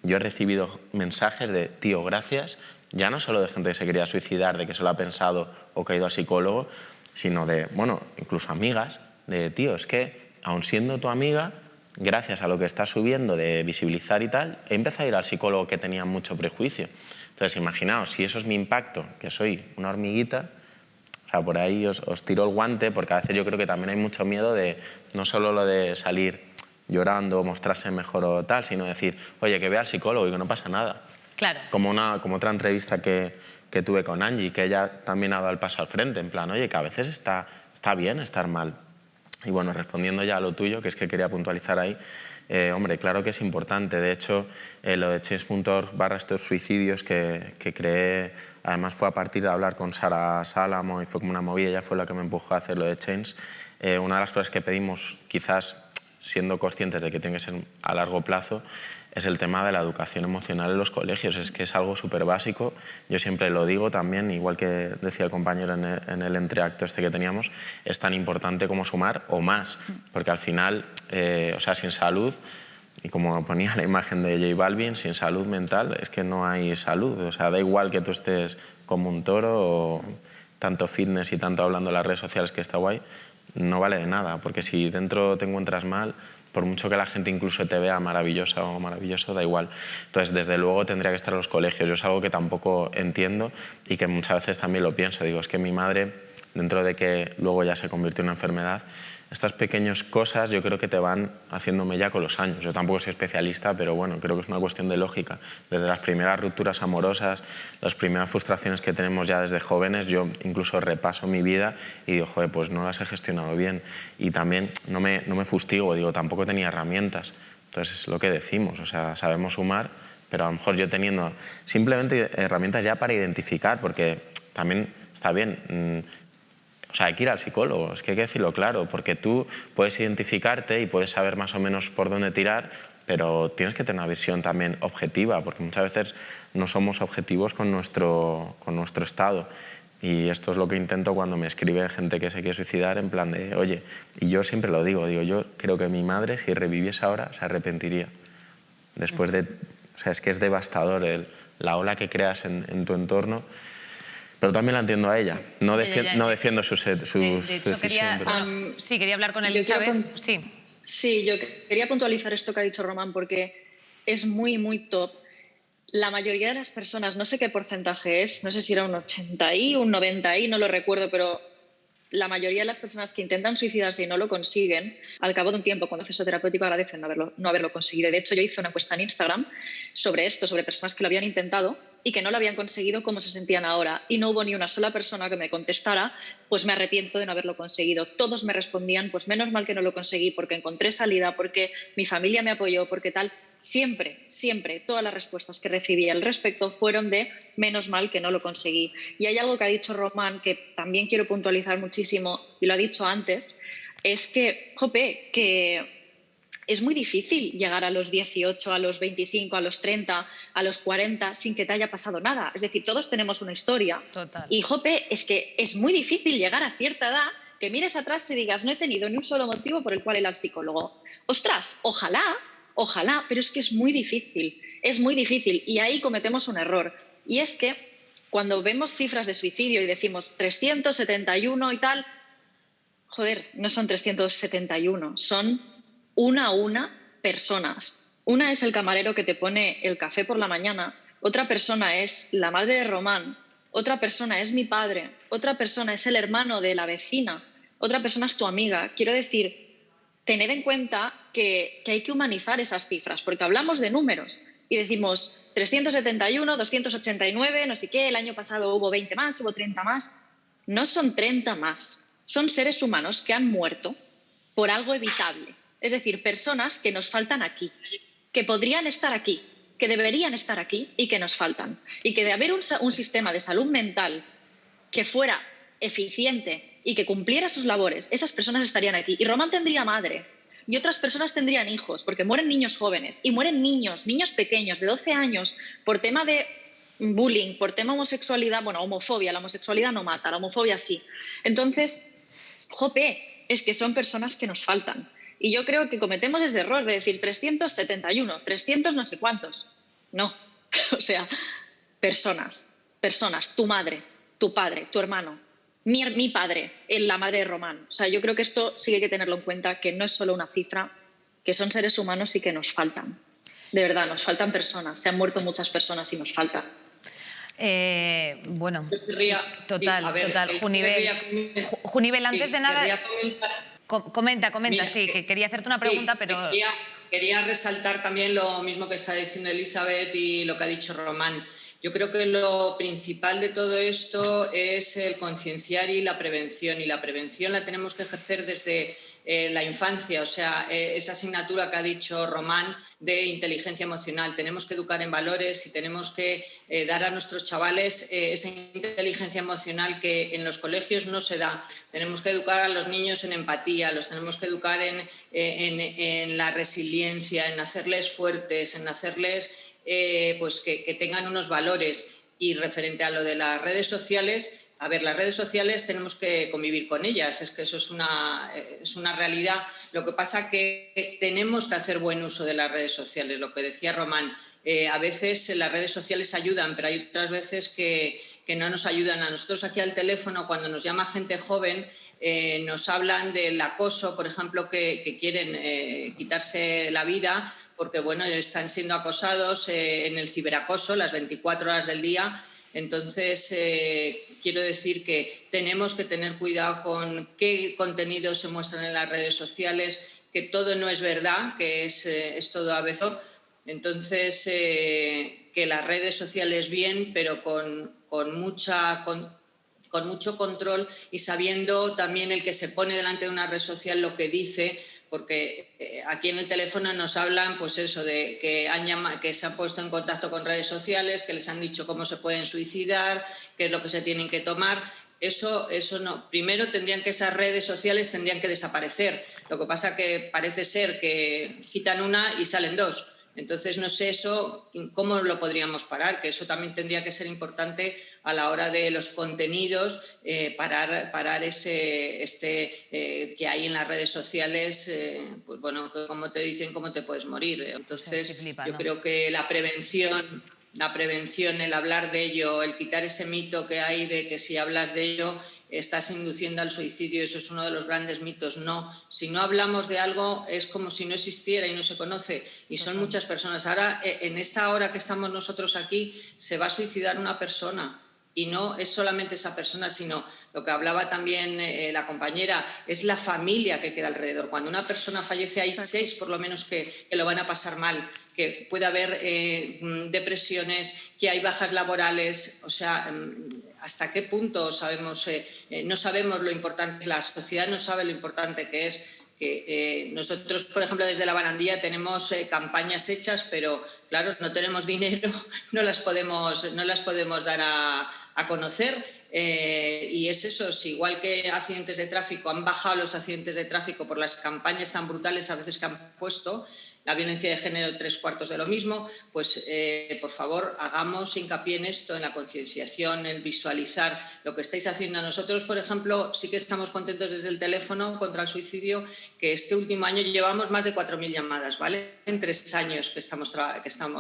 S6: yo he recibido mensajes de, tío, gracias, ya no solo de gente que se quería suicidar, de que se lo ha pensado o que ha ido al psicólogo, sino de, bueno, incluso amigas, de, tío, es que, aun siendo tu amiga, gracias a lo que estás subiendo de visibilizar y tal, he empezado a ir al psicólogo que tenía mucho prejuicio. Entonces, imaginaos, si eso es mi impacto, que soy una hormiguita, o sea, por ahí os tiro el guante, porque a veces yo creo que también hay mucho miedo de, no solo lo de salir llorando, mostrarse mejor o tal, sino decir, oye, que vea al psicólogo y que no pasa nada.
S1: Claro.
S6: Como otra entrevista que tuve con Angie, que ella también ha dado el paso al frente, en plan, oye, que a veces está bien estar mal. Y bueno, respondiendo ya a lo tuyo, que es que quería puntualizar ahí, hombre, claro que es importante. De hecho, lo de change.org/estos suicidios que creé, además fue a partir de hablar con Sara Sálamo y fue como una movida, ella fue la que me empujó a hacer lo de Change. Una de las cosas que pedimos, quizás siendo conscientes de que tiene que ser a largo plazo, es el tema de la educación emocional en los colegios. Es que es algo súper básico. Yo siempre lo digo también, igual que decía el compañero en el entreacto este que teníamos, es tan importante como sumar o más, porque al final, o sea, sin salud, y como ponía la imagen de J Balvin, sin salud mental es que no hay salud. O sea, da igual que tú estés como un toro o tanto fitness y tanto hablando en las redes sociales que está guay, no vale de nada, porque si dentro te encuentras mal, por mucho que la gente incluso te vea maravillosa o maravilloso, da igual. Entonces, desde luego tendría que estar en los colegios. Yo es algo que tampoco entiendo y que muchas veces también lo pienso. Digo, es que mi madre, dentro de que luego ya se convirtió en una enfermedad, estas pequeñas cosas yo creo que te van haciéndome ya con los años. Yo tampoco soy especialista, pero bueno, creo que es una cuestión de lógica. Desde las primeras rupturas amorosas, las primeras frustraciones que tenemos ya desde jóvenes, yo incluso repaso mi vida y digo, joder, pues no las he gestionado bien. Y también no me fustigo, digo, tampoco tenía herramientas. Entonces es lo que decimos, o sea, sabemos sumar, pero a lo mejor yo teniendo simplemente herramientas ya para identificar, porque también está bien, o sea, hay que ir al psicólogo, es que hay que decirlo claro, porque tú puedes identificarte y puedes saber más o menos por dónde tirar, pero tienes que tener una visión también objetiva, porque muchas veces no somos objetivos con nuestro estado. Y esto es lo que intento cuando me escribe gente que se quiere suicidar, en plan de, oye, y yo siempre lo digo, yo creo que mi madre, si reviviese ahora, se arrepentiría. Después de, o sea, es que es devastador la ola que creas en tu entorno, pero también la entiendo a ella. No defiendo sus
S1: de hecho, quería hablar con Elizabeth.
S10: Sí, yo quería puntualizar esto que ha dicho Román, porque es muy, muy top. La mayoría de las personas, no sé qué porcentaje es, no sé si era un 80 y un 90 y, no lo recuerdo, pero la mayoría de las personas que intentan suicidarse y no lo consiguen, al cabo de un tiempo, con proceso terapéutico, agradecen no haberlo conseguido. De hecho, yo hice una encuesta en Instagram sobre esto, sobre personas que lo habían intentado y que no lo habían conseguido, cómo se sentían ahora. Y no hubo ni una sola persona que me contestara, pues me arrepiento de no haberlo conseguido. Todos me respondían, pues menos mal que no lo conseguí, porque encontré salida, porque mi familia me apoyó, porque tal. Siempre, siempre, todas las respuestas que recibí al respecto fueron de menos mal que no lo conseguí. Y hay algo que ha dicho Román que también quiero puntualizar muchísimo, y lo ha dicho antes, es que, que es muy difícil llegar a los 18, a los 25, a los 30, a los 40 sin que te haya pasado nada. Es decir, todos tenemos una historia.
S1: Total.
S10: Y, es que es muy difícil llegar a cierta edad que mires atrás y digas, no he tenido ni un solo motivo por el cual ir al psicólogo. ¡Ostras! Ojalá, pero es que es muy difícil. Y ahí cometemos un error. Y es que cuando vemos cifras de suicidio y decimos 371 y tal, joder, no son 371, son una a una personas. Una es el camarero que te pone el café por la mañana, otra persona es la madre de Román, otra persona es mi padre, otra persona es el hermano de la vecina, otra persona es tu amiga. Quiero decir, tened en cuenta que hay que humanizar esas cifras, porque hablamos de números y decimos 371, 289, no sé qué, el año pasado hubo 20 más, hubo 30 más. No son 30 más, son seres humanos que han muerto por algo evitable. Es decir, personas que nos faltan aquí, que podrían estar aquí, que deberían estar aquí y que nos faltan. Y que de haber un sistema de salud mental que fuera eficiente y que cumpliera sus labores, esas personas estarían aquí. Y Román tendría madre y otras personas tendrían hijos, porque mueren niños jóvenes y mueren niños pequeños de 12 años por tema de bullying, por tema de homosexualidad, bueno, homofobia, la homosexualidad no mata, la homofobia sí. Entonces, es que son personas que nos faltan. Y yo creo que cometemos ese error de decir 371, 300 no sé cuántos. No, o sea, personas, tu madre, tu padre, tu hermano, mi padre, la madre de Román. O sea, yo creo que esto sí que hay que tenerlo en cuenta, que no es solo una cifra, que son seres humanos y que nos faltan. De verdad, nos faltan personas. Se han muerto muchas personas y nos faltan.
S1: Bueno, sí, total. Junivel, antes de nada... Comenta, mira, sí, que quería hacerte una pregunta, pero...
S7: Quería resaltar también lo mismo que está diciendo Elizabeth y lo que ha dicho Román. Yo creo que lo principal de todo esto es el concienciar y la prevención. Y la prevención la tenemos que ejercer desde la infancia, o sea, esa asignatura que ha dicho Román de inteligencia emocional. Tenemos que educar en valores y tenemos que dar a nuestros chavales esa inteligencia emocional que en los colegios no se da. Tenemos que educar a los niños en empatía, los tenemos que educar en la resiliencia, en hacerles fuertes, en hacerles pues que tengan unos valores. Y referente a lo de las redes sociales, a ver, las redes sociales tenemos que convivir con ellas, es que eso es una realidad. Lo que pasa que tenemos que hacer buen uso de las redes sociales, lo que decía Román. A veces las redes sociales ayudan, pero hay otras veces que no nos ayudan. A nosotros aquí al teléfono, cuando nos llama gente joven, nos hablan del acoso, por ejemplo, que quieren quitarse la vida porque bueno, están siendo acosados en el ciberacoso las 24 horas del día. Entonces, quiero decir que tenemos que tener cuidado con qué contenidos se muestran en las redes sociales, que todo no es verdad, que es todo a veces. Entonces, que las redes sociales bien, pero con mucho control y sabiendo también el que se pone delante de una red social lo que dice, porque aquí en el teléfono nos hablan, pues eso, de que se han puesto en contacto con redes sociales, que les han dicho cómo se pueden suicidar, qué es lo que se tienen que tomar. Eso no. Primero esas redes sociales tendrían que desaparecer. Lo que pasa que parece ser que quitan una y salen dos. Entonces, no sé eso, ¿cómo lo podríamos parar? Que eso también tendría que ser importante a la hora de los contenidos, parar que hay en las redes sociales, pues bueno, como te dicen, cómo te puedes morir. Entonces, yo creo que la prevención, el hablar de ello, el quitar ese mito que hay de que si hablas de ello estás induciendo al suicidio, eso es uno de los grandes mitos. No, si no hablamos de algo es como si no existiera y no se conoce, y son muchas personas. Ahora, en esta hora que estamos nosotros aquí, se va a suicidar una persona. Y no es solamente esa persona, sino lo que hablaba también la compañera, es la familia que queda alrededor. Cuando una persona fallece hay 6 por lo menos que lo van a pasar mal, que puede haber depresiones, que hay bajas laborales. O sea, ¿hasta qué punto sabemos? No sabemos lo importante, la sociedad no sabe lo importante que es. Que nosotros, por ejemplo, desde la barandilla tenemos campañas hechas, pero claro, no tenemos dinero, no las podemos dar a conocer, y es eso, si igual que accidentes de tráfico, han bajado los accidentes de tráfico por las campañas tan brutales a veces que han puesto, la violencia de género 3/4 de lo mismo, pues por favor hagamos hincapié en esto, en la concienciación, en visualizar lo que estáis haciendo. Nosotros, por ejemplo, sí que estamos contentos desde el teléfono contra el suicidio, que este último año llevamos más de 4.000 llamadas, ¿vale? En 3 años que estamos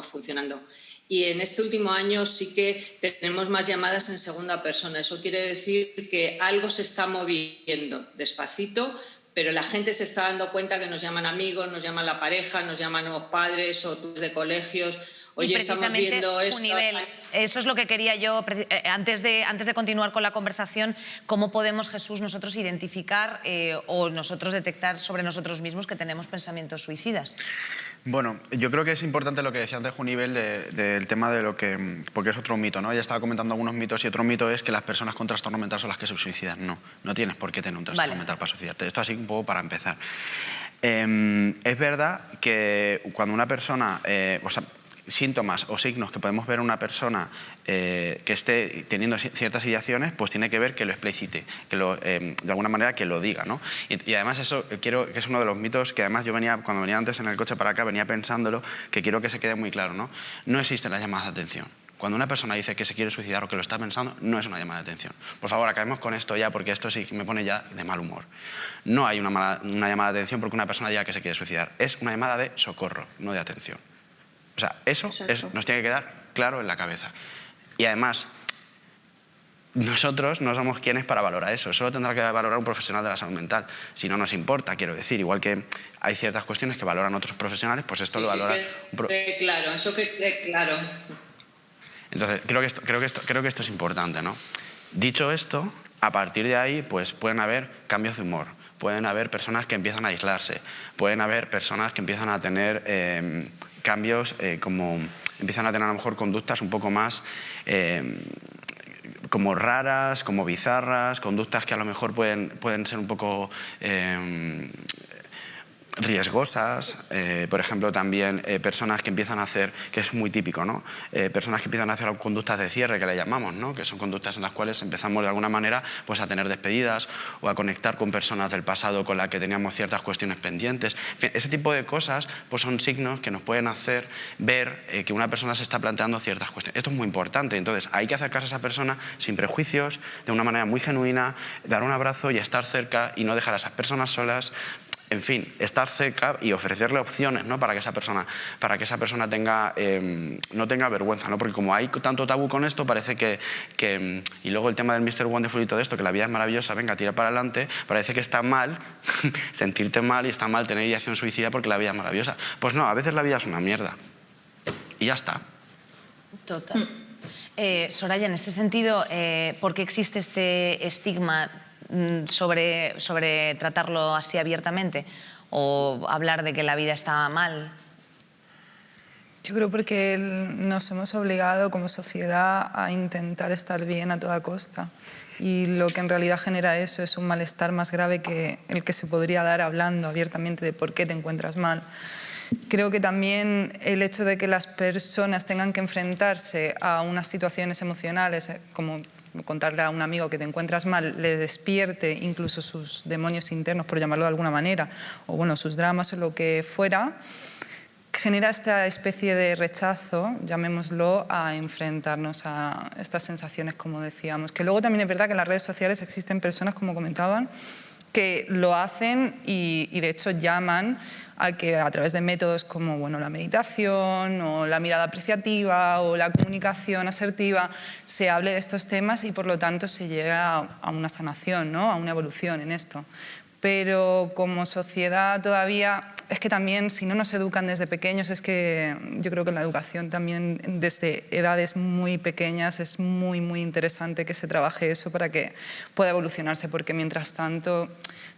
S7: funcionando. Y en este último año sí que tenemos más llamadas en segunda persona. Eso quiere decir que algo se está moviendo despacito, pero la gente se está dando cuenta que nos llaman amigos, nos llaman la pareja, nos llaman nuevos padres o tutores de colegios. Oye, estamos viendo esto.
S1: Junivel, eso es lo que quería yo, antes de continuar con la conversación, ¿cómo podemos, Jesús, nosotros identificar o nosotros detectar sobre nosotros mismos que tenemos pensamientos suicidas?
S9: Bueno, yo creo que es importante lo que decía antes Junivel del tema de lo que... Porque es otro mito, ¿no? Ella estaba comentando algunos mitos y otro mito es que las personas con trastorno mental son las que se suicidan. No tienes por qué tener un trastorno mental para suicidarte. Esto así un poco para empezar. Es verdad que cuando una persona... síntomas o signos que podemos ver en una persona que esté teniendo ciertas ideaciones, pues tiene que ver que lo explicite, que de alguna manera que lo diga, ¿no? Y además eso que es uno de los mitos que además yo cuando venía antes en el coche para acá, venía pensándolo, que quiero que se quede muy claro, ¿no? No existen las llamadas de atención. Cuando una persona dice que se quiere suicidar o que lo está pensando, no es una llamada de atención. Por favor, acabemos con esto ya, porque esto sí me pone ya de mal humor. No hay una llamada de atención porque una persona diga que se quiere suicidar. Es una llamada de socorro, no de atención. O sea, eso nos tiene que quedar claro en la cabeza. Y además, nosotros no somos quienes para valorar eso. Eso lo tendrá que valorar un profesional de la salud mental. Si no nos importa, quiero decir. Igual que hay ciertas cuestiones que valoran otros profesionales, pues esto lo valora...
S7: Claro, eso que claro.
S9: Entonces, creo que esto es importante, ¿no? Dicho esto, a partir de ahí, pues pueden haber cambios de humor. Pueden haber personas que empiezan a aislarse. Pueden haber personas que empiezan a tener... cambios como empiezan a tener a lo mejor conductas un poco más como raras, como bizarras, conductas que a lo mejor pueden ser un poco riesgosas, por ejemplo también personas que empiezan a hacer, que es muy típico, ¿no? Personas que empiezan a hacer conductas de cierre, que le llamamos, ¿no? Que son conductas en las cuales empezamos de alguna manera pues, a tener despedidas o a conectar con personas del pasado con las que teníamos ciertas cuestiones pendientes. En fin, ese tipo de cosas pues, son signos que nos pueden hacer ver que una persona se está planteando ciertas cuestiones. Esto es muy importante, entonces hay que acercarse a esa persona sin prejuicios, de una manera muy genuina, dar un abrazo y estar cerca y no dejar a esas personas solas. En fin, estar cerca y ofrecerle opciones, ¿no? para que esa persona tenga, no tenga vergüenza, ¿no? Porque como hay tanto tabú con esto, parece que y luego el tema del Mr. Wonderful y todo esto, que la vida es maravillosa, venga, tira para adelante, parece que está mal sentirte mal y está mal tener ideación suicida porque la vida es maravillosa. Pues no, a veces la vida es una mierda. Y ya está.
S1: Total. Soraya, en este sentido, ¿por qué existe este estigma sobre tratarlo así abiertamente o hablar de que la vida está mal?
S5: Yo creo porque nos hemos obligado como sociedad a intentar estar bien a toda costa, y lo que en realidad genera eso es un malestar más grave que el que se podría dar hablando abiertamente de por qué te encuentras mal. Creo que también el hecho de que las personas tengan que enfrentarse a unas situaciones emocionales, como contarle a un amigo que te encuentras mal, le despierte incluso sus demonios internos, por llamarlo de alguna manera, o bueno, sus dramas o lo que fuera, genera esta especie de rechazo, llamémoslo, a enfrentarnos a estas sensaciones, como decíamos. Que luego también es verdad que en las redes sociales existen personas, como comentaban, que lo hacen y de hecho llaman a que a través de métodos como bueno, la meditación o la mirada apreciativa o la comunicación asertiva se hable de estos temas y por lo tanto se llega a una sanación, ¿no? A una evolución en esto. Pero como sociedad todavía... Es que también, si no nos educan desde pequeños, es que yo creo que la educación también desde edades muy pequeñas es muy, muy interesante que se trabaje eso para que pueda evolucionarse, porque mientras tanto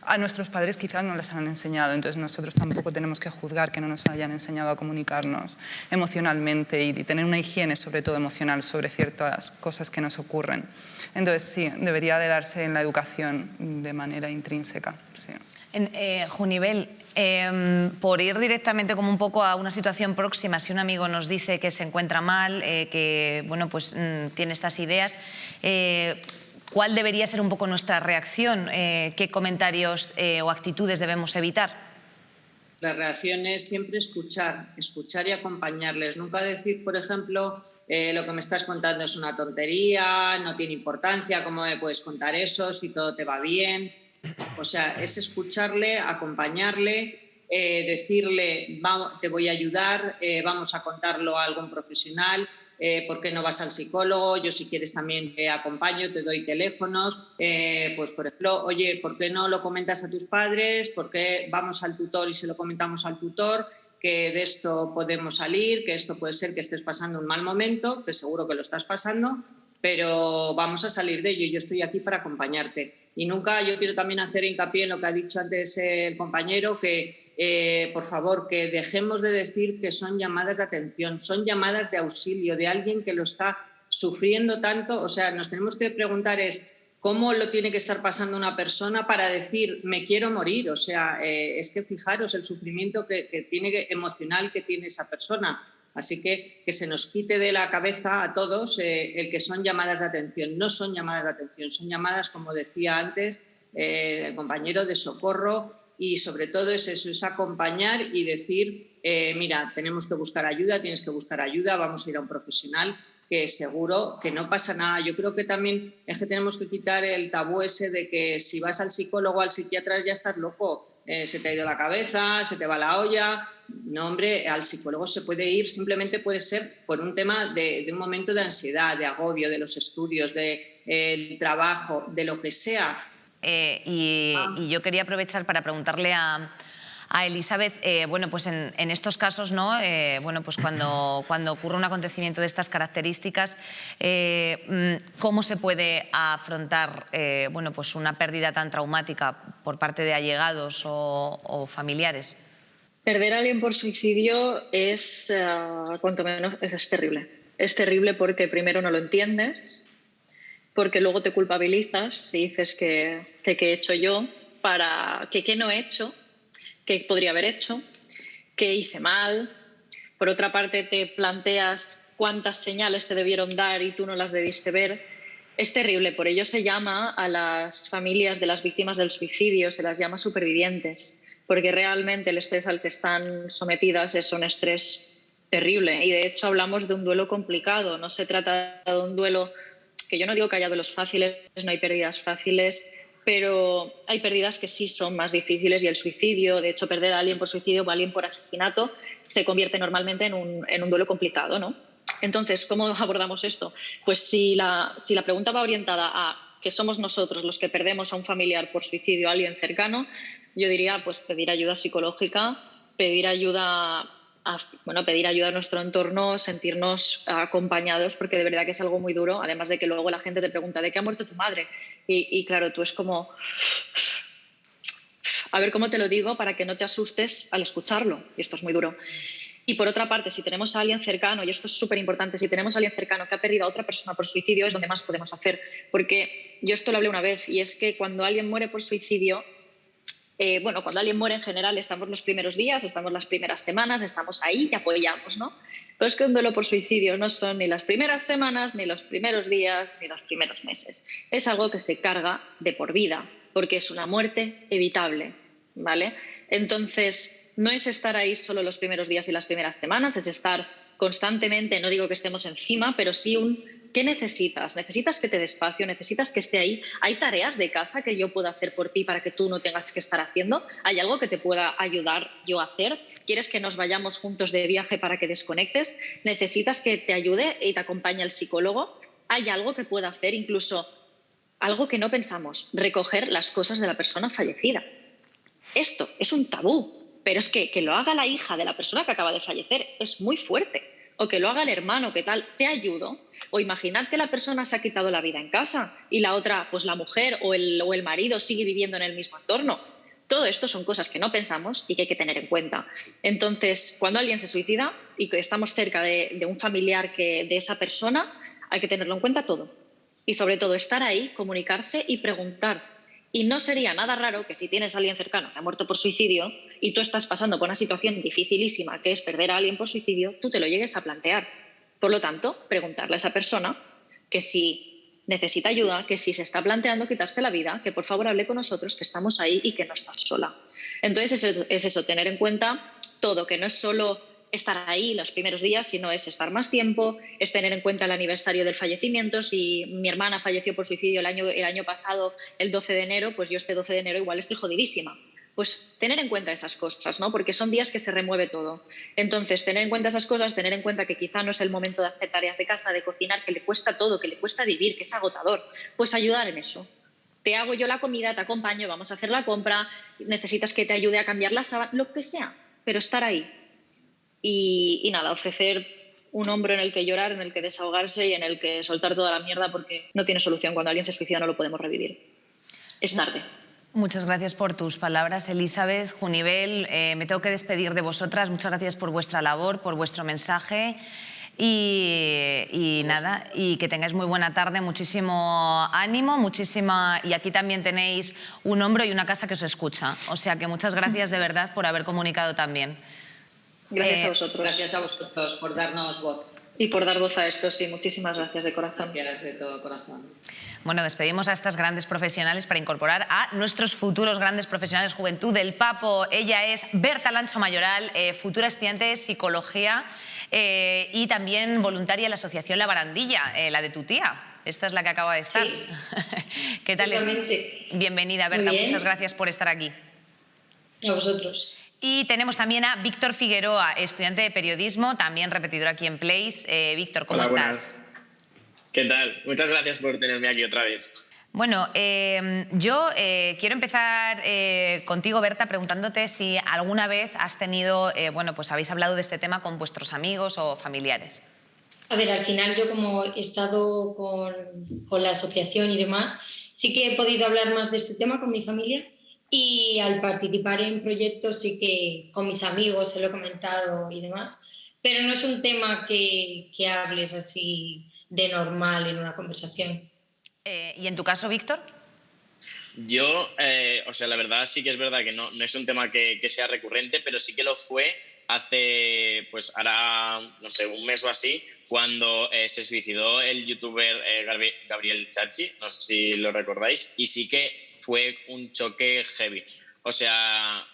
S5: a nuestros padres quizás no les han enseñado, entonces nosotros tampoco tenemos que juzgar que no nos hayan enseñado a comunicarnos emocionalmente y tener una higiene, sobre todo emocional, sobre ciertas cosas que nos ocurren. Entonces sí, debería de darse en la educación de manera intrínseca. Sí.
S1: Junivel, por ir directamente como un poco a una situación próxima, si un amigo nos dice que se encuentra mal, que bueno, pues, tiene estas ideas, ¿cuál debería ser un poco nuestra reacción? ¿Qué comentarios o actitudes debemos evitar?
S7: La reacción es siempre escuchar y acompañarles. Nunca decir, por ejemplo, lo que me estás contando es una tontería, no tiene importancia, ¿cómo me puedes contar eso si todo te va bien? O sea, es escucharle, acompañarle, decirle, te voy a ayudar, vamos a contarlo a algún profesional, ¿por qué no vas al psicólogo? Yo si quieres también te acompaño, te doy teléfonos, pues por ejemplo, oye, ¿por qué no lo comentas a tus padres? ¿Por qué vamos al tutor y se lo comentamos al tutor? Que de esto podemos salir, que esto puede ser que estés pasando un mal momento, que seguro que lo estás pasando, pero vamos a salir de ello y yo estoy aquí para acompañarte. Y nunca, yo quiero también hacer hincapié en lo que ha dicho antes el compañero, que por favor, que dejemos de decir que son llamadas de atención, son llamadas de auxilio, de alguien que lo está sufriendo tanto. O sea, nos tenemos que preguntar cómo lo tiene que estar pasando una persona para decir, me quiero morir. O sea, es que fijaros el sufrimiento emocional que tiene esa persona. Así que se nos quite de la cabeza a todos el que son llamadas de atención. No son llamadas de atención, son llamadas, como decía antes el compañero, de socorro, y sobre todo es eso, es acompañar y decir, mira, tenemos que buscar ayuda, tienes que buscar ayuda, vamos a ir a un profesional, que seguro que no pasa nada. Yo creo que también es que tenemos que quitar el tabú ese de que si vas al psicólogo o al psiquiatra ya estás loco, se te ha ido la cabeza, se te va la olla. No, hombre, al psicólogo se puede ir, simplemente puede ser por un tema de un momento de ansiedad, de agobio, de los estudios, del trabajo, de lo que sea.
S1: Y yo quería aprovechar para preguntarle a Elizabeth, bueno, pues en estos casos, ¿no? Bueno, pues cuando ocurre un acontecimiento de estas características, ¿cómo se puede afrontar bueno, pues una pérdida tan traumática por parte de allegados o familiares?
S10: Perder a alguien por suicidio es, cuanto menos, es terrible. Es terrible porque primero no lo entiendes, porque luego te culpabilizas y dices que qué he hecho yo, qué no he hecho, qué podría haber hecho, qué hice mal. Por otra parte, te planteas cuántas señales te debieron dar y tú no las debiste ver. Es terrible, por ello se llama a las familias de las víctimas del suicidio, se las llama supervivientes, porque realmente el estrés al que están sometidas es un estrés terrible. Y de hecho hablamos de un duelo complicado, no se trata de un duelo, que yo no digo que haya duelos fáciles, no hay pérdidas fáciles, pero hay pérdidas que sí son más difíciles, y el suicidio, de hecho perder a alguien por suicidio o a alguien por asesinato, se convierte normalmente en un duelo complicado, ¿no? Entonces, ¿cómo abordamos esto? Pues si la pregunta va orientada a que somos nosotros los que perdemos a un familiar por suicidio, a alguien cercano, yo diría pues pedir ayuda psicológica, pedir ayuda a nuestro entorno, sentirnos acompañados, porque de verdad que es algo muy duro, además de que luego la gente te pregunta ¿de qué ha muerto tu madre? Y claro, tú es como, a ver cómo te lo digo para que no te asustes al escucharlo, y esto es muy duro. Y por otra parte, si tenemos a alguien cercano, y esto es súper importante, si tenemos a alguien cercano que ha perdido a otra persona por suicidio, es donde más podemos hacer. Porque yo esto lo hablé una vez, y es que cuando alguien muere por suicidio, cuando alguien muere en general estamos los primeros días, estamos las primeras semanas, estamos ahí y apoyamos, ¿no? Pero es que un duelo por suicidio no son ni las primeras semanas, ni los primeros días, ni los primeros meses. Es algo que se carga de por vida, porque es una muerte evitable, ¿vale? Entonces, no es estar ahí solo los primeros días y las primeras semanas, es estar constantemente, no digo que estemos encima, pero sí ¿qué necesitas? ¿Necesitas que te dé espacio? ¿Necesitas que esté ahí? ¿Hay tareas de casa que yo pueda hacer por ti para que tú no tengas que estar haciendo? ¿Hay algo que te pueda ayudar yo a hacer? ¿Quieres que nos vayamos juntos de viaje para que desconectes? ¿Necesitas que te ayude y te acompañe el psicólogo? ¿Hay algo que pueda hacer? Incluso algo que no pensamos, recoger las cosas de la persona fallecida. Esto es un tabú. Pero es que lo haga la hija de la persona que acaba de fallecer es muy fuerte. O que lo haga el hermano, ¿qué tal? ¿Te ayudo? O imaginad que la persona se ha quitado la vida en casa y la otra, pues la mujer o el marido sigue viviendo en el mismo entorno. Todo esto son cosas que no pensamos y que hay que tener en cuenta. Entonces, cuando alguien se suicida y que estamos cerca de un familiar de esa persona, hay que tenerlo en cuenta todo. Y sobre todo estar ahí, comunicarse y preguntar. Y no sería nada raro que si tienes a alguien cercano que ha muerto por suicidio y tú estás pasando por una situación dificilísima que es perder a alguien por suicidio, tú te lo llegues a plantear. Por lo tanto, preguntarle a esa persona que si necesita ayuda, que si se está planteando quitarse la vida, que por favor hable con nosotros, que estamos ahí y que no estás sola. Entonces es eso, tener en cuenta todo, que no es solo estar ahí los primeros días, sino es estar más tiempo, es tener en cuenta el aniversario del fallecimiento. Si mi hermana falleció por suicidio el año pasado, el 12 de enero, pues yo este 12 de enero igual estoy jodidísima. Pues tener en cuenta esas cosas, ¿no? Porque son días que se remueve todo. Entonces, tener en cuenta esas cosas, tener en cuenta que quizá no es el momento de hacer tareas de casa, de cocinar, que le cuesta todo, que le cuesta vivir, que es agotador, pues ayudar en eso. Te hago yo la comida, te acompaño, vamos a hacer la compra, necesitas que te ayude a cambiar la sábana, lo que sea, pero estar ahí. Y nada, ofrecer un hombro en el que llorar, en el que desahogarse y en el que soltar toda la mierda, porque no tiene solución. Cuando alguien se suicida no lo podemos revivir. Es tarde.
S1: Muchas gracias por tus palabras, Elizabeth. Junivel, me tengo que despedir de vosotras. Muchas gracias por vuestra labor, por vuestro mensaje. Y nada, y que tengáis muy buena tarde, muchísimo ánimo, y aquí también tenéis un hombro y una casa que os escucha. O sea que muchas gracias de verdad por haber comunicado también.
S10: Gracias a vosotros.
S7: Gracias a vosotros por darnos voz.
S10: Y por dar voz a esto, sí. Muchísimas gracias de corazón.
S7: Gracias de todo corazón.
S1: Bueno, despedimos a estas grandes profesionales para incorporar a nuestros futuros grandes profesionales Juventud del Papo. Ella es Berta Lancho Mayoral, futura estudiante de Psicología y también voluntaria en la Asociación La Barandilla, la de tu tía. Esta es la que acaba de estar.
S12: Sí.
S1: ¿Qué tal? Bienvenida, Berta. Muchas gracias por estar aquí.
S12: A vosotros.
S1: Y tenemos también a Víctor Figueroa, estudiante de periodismo, también repetidor aquí en Place. Víctor, ¿cómo estás?
S13: Buenas. ¿Qué tal? Muchas gracias por tenerme aquí otra vez.
S1: Bueno, yo quiero empezar contigo, Berta, preguntándote si alguna vez has tenido, pues habéis hablado de este tema con vuestros amigos o familiares.
S12: A ver, al final yo como he estado con la asociación y demás, sí que he podido hablar más de este tema con mi familia. Y al participar en proyectos sí que con mis amigos se lo he comentado y demás, pero no es un tema que hables así de normal en una conversación.
S1: ¿Y en tu caso, Víctor?
S13: Yo, la verdad sí que es verdad que no es un tema que sea recurrente, pero sí que lo fue hace, pues ahora, no sé, un mes o así, cuando se suicidó el youtuber Gabriel Chachi, no sé si lo recordáis, y sí que fue un choque heavy. O sea,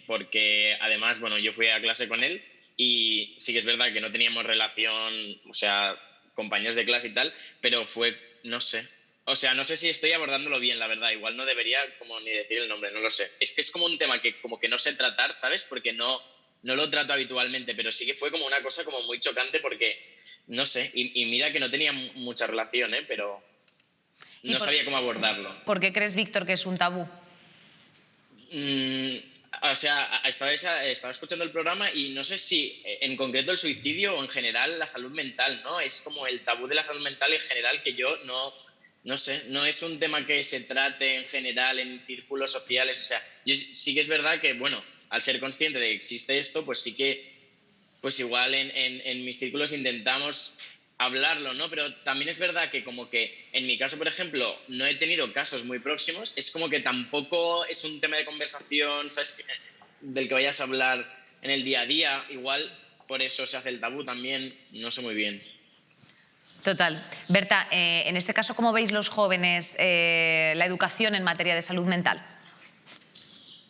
S13: porque además, yo fui a clase con él y sí que es verdad que no teníamos relación, o sea, compañeros de clase y tal, pero fue, no sé. O sea, no sé si estoy abordándolo bien, la verdad. Igual no debería como ni decir el nombre, no lo sé. Es que es como un tema que como que no sé tratar, ¿sabes? Porque no lo trato habitualmente, pero sí que fue como una cosa como muy chocante porque, no sé, y mira que no tenía mucha relación, pero no sabía cómo abordarlo.
S1: ¿Por qué crees, Víctor, que es un tabú?
S13: O sea, estaba escuchando el programa y no sé si en concreto el suicidio o en general la salud mental, ¿no? Es como el tabú de la salud mental en general que yo no sé, no es un tema que se trate en general en círculos sociales. O sea, yo sí que es verdad que, al ser consciente de que existe esto, pues sí que pues igual en mis círculos intentamos hablarlo, ¿no? Pero también es verdad que como que en mi caso, por ejemplo, no he tenido casos muy próximos, es como que tampoco es un tema de conversación, ¿sabes? Del que vayas a hablar en el día a día, igual por eso se hace el tabú también, no sé muy bien.
S1: Total. Berta, en este caso, ¿cómo veis los jóvenes la educación en materia de salud mental?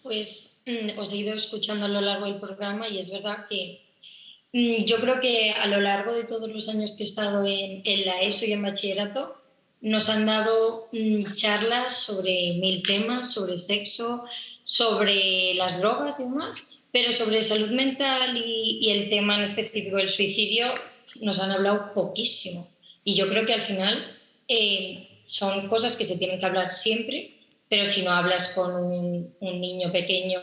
S12: Pues os he ido escuchando a lo largo del programa y es verdad que yo creo que a lo largo de todos los años que he estado en la ESO y en bachillerato nos han dado charlas sobre 1000 temas, sobre sexo, sobre las drogas y demás, pero sobre salud mental y el tema en específico del suicidio nos han hablado poquísimo. Y yo creo que al final son cosas que se tienen que hablar siempre, pero si no hablas con un niño pequeño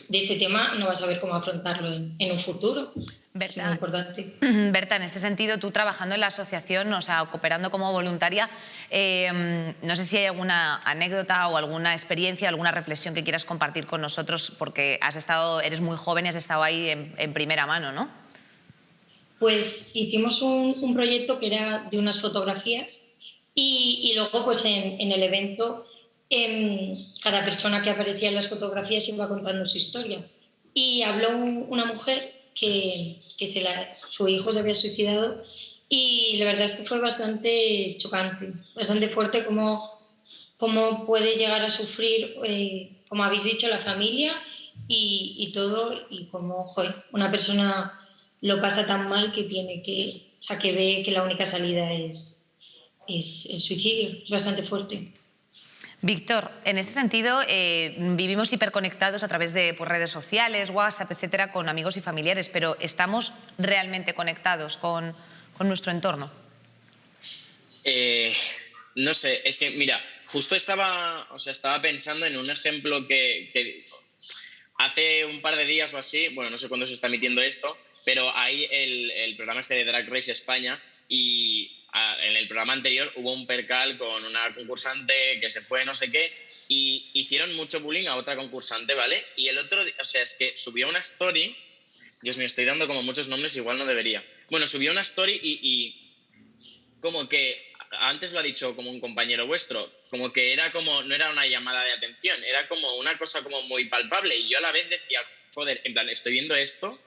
S12: de este tema, no vas a saber cómo afrontarlo en un futuro.
S1: Berta,
S12: es muy importante.
S1: Berta, en este sentido, tú trabajando en la asociación, o sea, cooperando como voluntaria, no sé si hay alguna anécdota o alguna experiencia, alguna reflexión que quieras compartir con nosotros, porque eres muy joven y has estado ahí en primera mano, ¿no?
S12: Pues hicimos un proyecto que era de unas fotografías y luego pues en el evento cada persona que aparecía en las fotografías iba contando su historia. Y habló una mujer que su hijo se había suicidado y la verdad es que fue bastante chocante, bastante fuerte cómo puede llegar a sufrir, como habéis dicho, la familia y todo, y cómo una persona lo pasa tan mal que que ve que la única salida es el suicidio. Es bastante fuerte.
S1: Víctor, en este sentido, vivimos hiperconectados a través de redes sociales, WhatsApp, etcétera, con amigos y familiares, pero ¿estamos realmente conectados con nuestro entorno?
S13: No sé, es que, mira, justo estaba pensando en un ejemplo que hace un par de días o así, bueno, no sé cuándo se está emitiendo esto, pero hay el programa este de Drag Race España y en el programa anterior hubo un percal con una concursante que se fue no sé qué y hicieron mucho bullying a otra concursante, ¿vale? Y el otro, o sea, es que subió una story, Dios mío, estoy dando como muchos nombres, igual no debería. Bueno, subió una story y como que, antes lo ha dicho como un compañero vuestro, como que era como, no era una llamada de atención, era como una cosa como muy palpable y yo a la vez decía, joder, en plan, estoy viendo esto,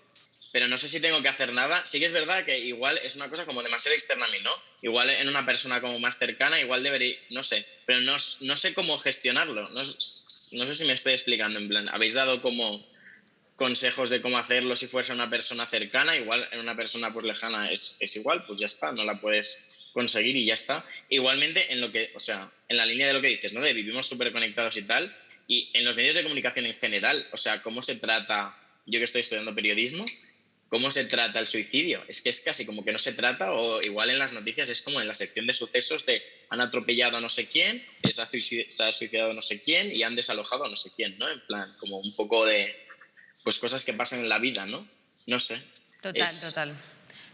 S13: pero no sé si tengo que hacer nada. Sí que es verdad que igual es una cosa como demasiado externa a mí, ¿no? Igual en una persona como más cercana, igual debería, no sé, pero no sé cómo gestionarlo. No sé si me estoy explicando, en plan, ¿habéis dado como consejos de cómo hacerlo si fuese una persona cercana? Igual en una persona pues lejana es igual, pues ya está, no la puedes conseguir y ya está. Igualmente en la línea de lo que dices, ¿no? De vivimos súper conectados y tal, y en los medios de comunicación en general, o sea, ¿cómo se trata, yo que estoy estudiando periodismo, cómo se trata el suicidio? Es que es casi como que no se trata, o igual en las noticias es como en la sección de sucesos de han atropellado a no sé quién, se ha suicidado no sé quién y han desalojado a no sé quién, ¿no? En plan, como un poco de pues cosas que pasan en la vida, ¿no? No sé.
S1: Total.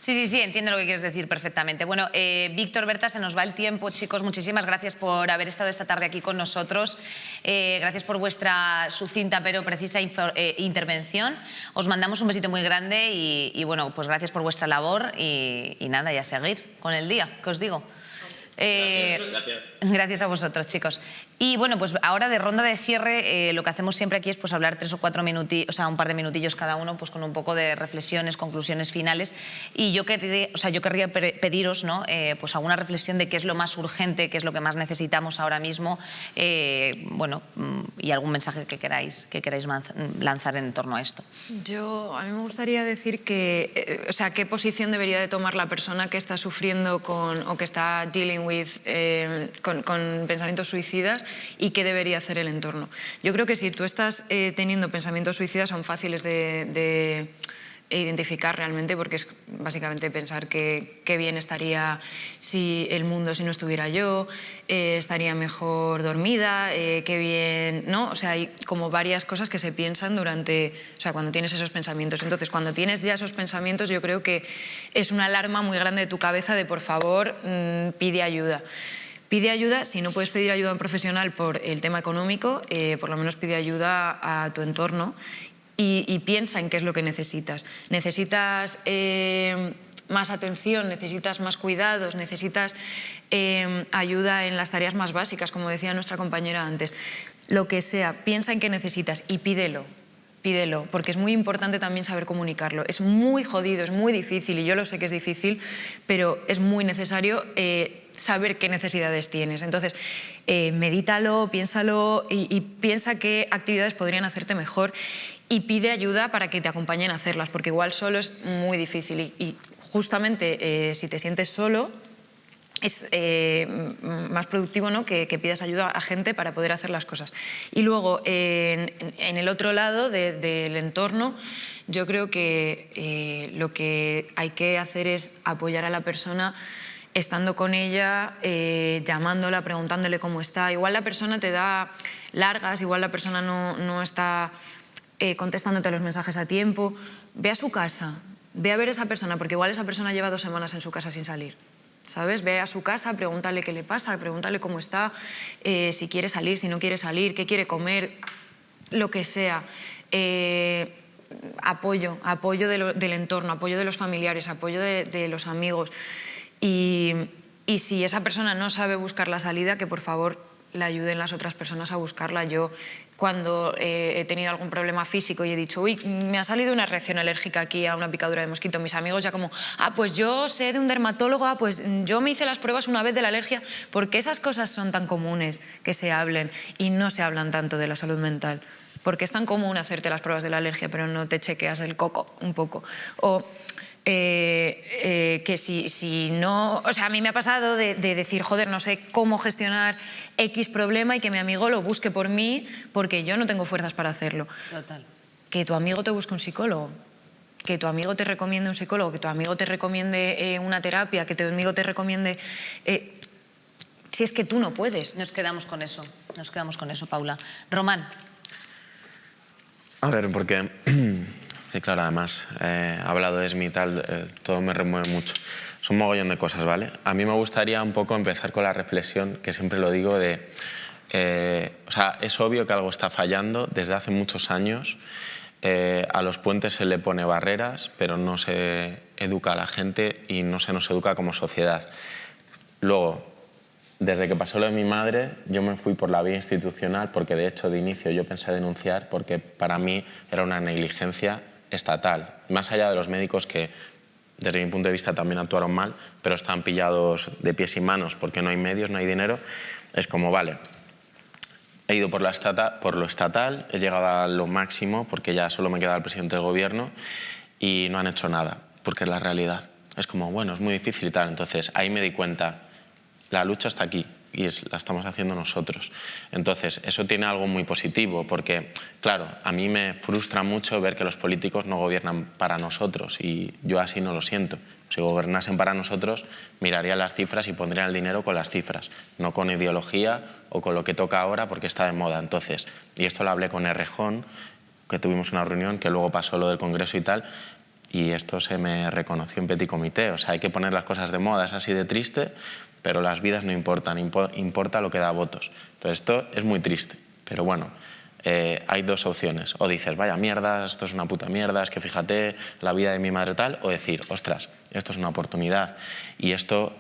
S1: Sí, entiendo lo que quieres decir perfectamente. Bueno, Víctor, Berta, se nos va el tiempo, chicos. Muchísimas gracias por haber estado esta tarde aquí con nosotros. Gracias por vuestra sucinta pero precisa intervención. Os mandamos un besito muy grande y bueno, pues gracias por vuestra labor y nada, y a seguir con el día, que os digo. Gracias a vosotros, chicos. Y bueno, pues ahora de ronda de cierre, lo que hacemos siempre aquí es pues hablar 3 o 4 minutillos, o sea, un par de minutillos cada uno, pues con un poco de reflexiones, conclusiones finales. Y yo querría pediros, ¿no? Pues alguna reflexión de qué es lo más urgente, qué es lo que más necesitamos ahora mismo, bueno, y algún mensaje que queráis lanzar en torno a esto.
S8: A mí me gustaría decir que, o sea, qué posición debería de tomar la persona que está sufriendo o que está dealing with con pensamientos suicidas y qué debería hacer el entorno. Yo creo que si tú estás teniendo pensamientos suicidas son fáciles de identificar realmente, porque es básicamente pensar que qué bien estaría si el mundo si no estuviera yo, estaría mejor dormida, qué bien, ¿no? O sea, hay como varias cosas que se piensan cuando tienes esos pensamientos. Entonces, cuando tienes ya esos pensamientos, yo creo que es una alarma muy grande de tu cabeza de, por favor, pide ayuda. Pide ayuda, si no puedes pedir ayuda a un profesional por el tema económico, por lo menos pide ayuda a tu entorno y piensa en qué es lo que necesitas. ¿Necesitas más atención? ¿Necesitas más cuidados? ¿Necesitas ayuda en las tareas más básicas, como decía nuestra compañera antes? Lo que sea, piensa en qué necesitas y pídelo. Pídelo, porque es muy importante también saber comunicarlo. Es muy jodido, es muy difícil, y yo lo sé que es difícil, pero es muy necesario saber qué necesidades tienes. Entonces, medítalo, piénsalo y piensa qué actividades podrían hacerte mejor y pide ayuda para que te acompañen a hacerlas, porque igual solo es muy difícil y justamente si te sientes solo, es más productivo, ¿no?, que pidas ayuda a gente para poder hacer las cosas. Y luego, en el otro lado del entorno, yo creo que lo que hay que hacer es apoyar a la persona estando con ella, llamándola, preguntándole cómo está. Igual la persona te da largas, igual la persona no está contestándote los mensajes a tiempo. Ve a su casa, ve a ver a esa persona, porque igual esa persona lleva 2 semanas en su casa sin salir. ¿Sabes? Ve a su casa, pregúntale qué le pasa, pregúntale cómo está, si quiere salir, si no quiere salir, qué quiere comer, lo que sea. Apoyo del entorno, apoyo de los familiares, apoyo de los amigos. Y si esa persona no sabe buscar la salida, que por favor la ayuden las otras personas a buscarla. Yo, cuando he tenido algún problema físico y he dicho, uy, me ha salido una reacción alérgica aquí a una picadura de mosquito, mis amigos ya como, pues yo sé de un dermatólogo, pues yo me hice las pruebas una vez de la alergia, porque esas cosas son tan comunes que se hablen y no se hablan tanto de la salud mental. Porque es tan común hacerte las pruebas de la alergia, pero no te chequeas el coco un poco. O que si no... O sea, a mí me ha pasado de decir, joder, no sé cómo gestionar X problema y que mi amigo lo busque por mí porque yo no tengo fuerzas para hacerlo.
S1: Total.
S8: Que tu amigo te busque un psicólogo, que tu amigo te recomiende un psicólogo, que tu amigo te recomiende una terapia, que tu amigo te recomiende... si es que tú no puedes.
S1: Nos quedamos con eso, Paula. Román.
S6: A ver, porque... Sí, claro, además, he hablado de ESMI y tal, todo me remueve mucho. Es un mogollón de cosas, ¿vale? A mí me gustaría un poco empezar con la reflexión, que siempre lo digo, de... o sea, es obvio que algo está fallando desde hace muchos años. A los puentes se le pone barreras, pero no se educa a la gente y no se nos educa como sociedad. Luego, desde que pasó lo de mi madre, yo me fui por la vía institucional, porque de hecho de inicio yo pensé denunciar, porque para mí era una negligencia estatal, más allá de los médicos que desde mi punto de vista también actuaron mal, pero están pillados de pies y manos porque no hay medios, no hay dinero. Es como, vale, he ido por lo estatal, he llegado a lo máximo porque ya solo me queda el presidente del gobierno y no han hecho nada, porque es la realidad. Es como, bueno, es muy difícil y tal. Entonces ahí me di cuenta, la lucha está aquí y la estamos haciendo nosotros. Entonces, eso tiene algo muy positivo porque, claro, a mí me frustra mucho ver que los políticos no gobiernan para nosotros y yo así no lo siento. Si gobernasen para nosotros, miraría las cifras y pondrían el dinero con las cifras, no con ideología o con lo que toca ahora porque está de moda. Entonces, y esto lo hablé con Errejón, que tuvimos una reunión, que luego pasó lo del Congreso y tal, y esto se me reconoció en petit comité. O sea, hay que poner las cosas de moda, es así de triste, pero las vidas no importan, importa lo que da votos. Entonces esto es muy triste, pero bueno, hay 2 opciones. O dices, vaya mierda, esto es una puta mierda, es que fíjate la vida de mi madre tal, o decir, ostras, esto es una oportunidad. Y esto,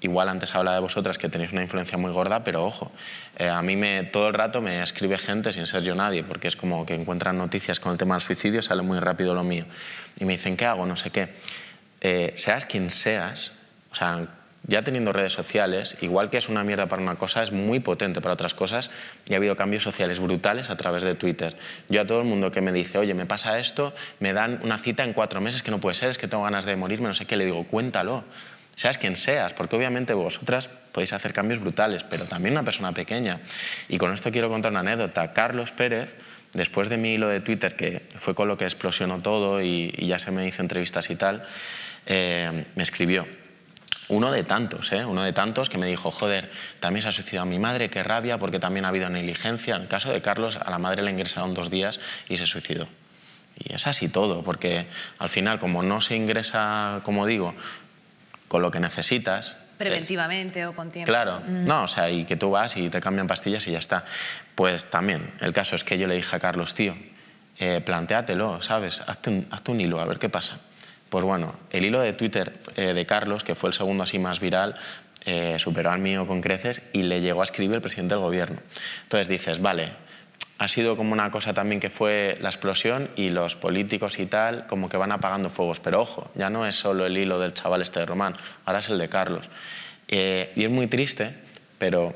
S6: igual antes hablaba de vosotras que tenéis una influencia muy gorda, pero ojo, a mí todo el rato me escribe gente sin ser yo nadie, porque es como que encuentran noticias con el tema del suicidio, sale muy rápido lo mío. Y me dicen, ¿qué hago? No sé qué. Seas quien seas, o sea, ya teniendo redes sociales, igual que es una mierda para una cosa, es muy potente para otras cosas y ha habido cambios sociales brutales a través de Twitter. Yo a todo el mundo que me dice, oye, me pasa esto, me dan una cita en 4 meses, que no puede ser, es que tengo ganas de morirme, no sé qué, le digo, cuéntalo, seas quien seas, porque obviamente vosotras podéis hacer cambios brutales, pero también una persona pequeña. Y con esto quiero contar una anécdota. Carlos Pérez, después de mi hilo de Twitter, que fue con lo que explosionó todo y ya se me hizo entrevistas y tal, me escribió. Uno de tantos que me dijo, joder, también se ha suicidado mi madre, qué rabia, porque también ha habido negligencia. En el caso de Carlos, a la madre le ingresaron 2 días y se suicidó. Y es así todo, porque al final, como no se ingresa, como digo, con lo que necesitas...
S1: Preventivamente o con tiempo.
S6: Claro, no, o sea, y que tú vas y te cambian pastillas y ya está. Pues también, el caso es que yo le dije a Carlos, tío, plantéatelo, ¿sabes? Hazte un hilo, a ver qué pasa. Pues bueno, el hilo de Twitter de Carlos, que fue el segundo así más viral, superó al mío con creces y le llegó a escribir el presidente del gobierno. Entonces dices, vale, ha sido como una cosa también que fue la explosión y los políticos y tal como que van apagando fuegos. Pero ojo, ya no es solo el hilo del chaval este de Román, ahora es el de Carlos. Y es muy triste, pero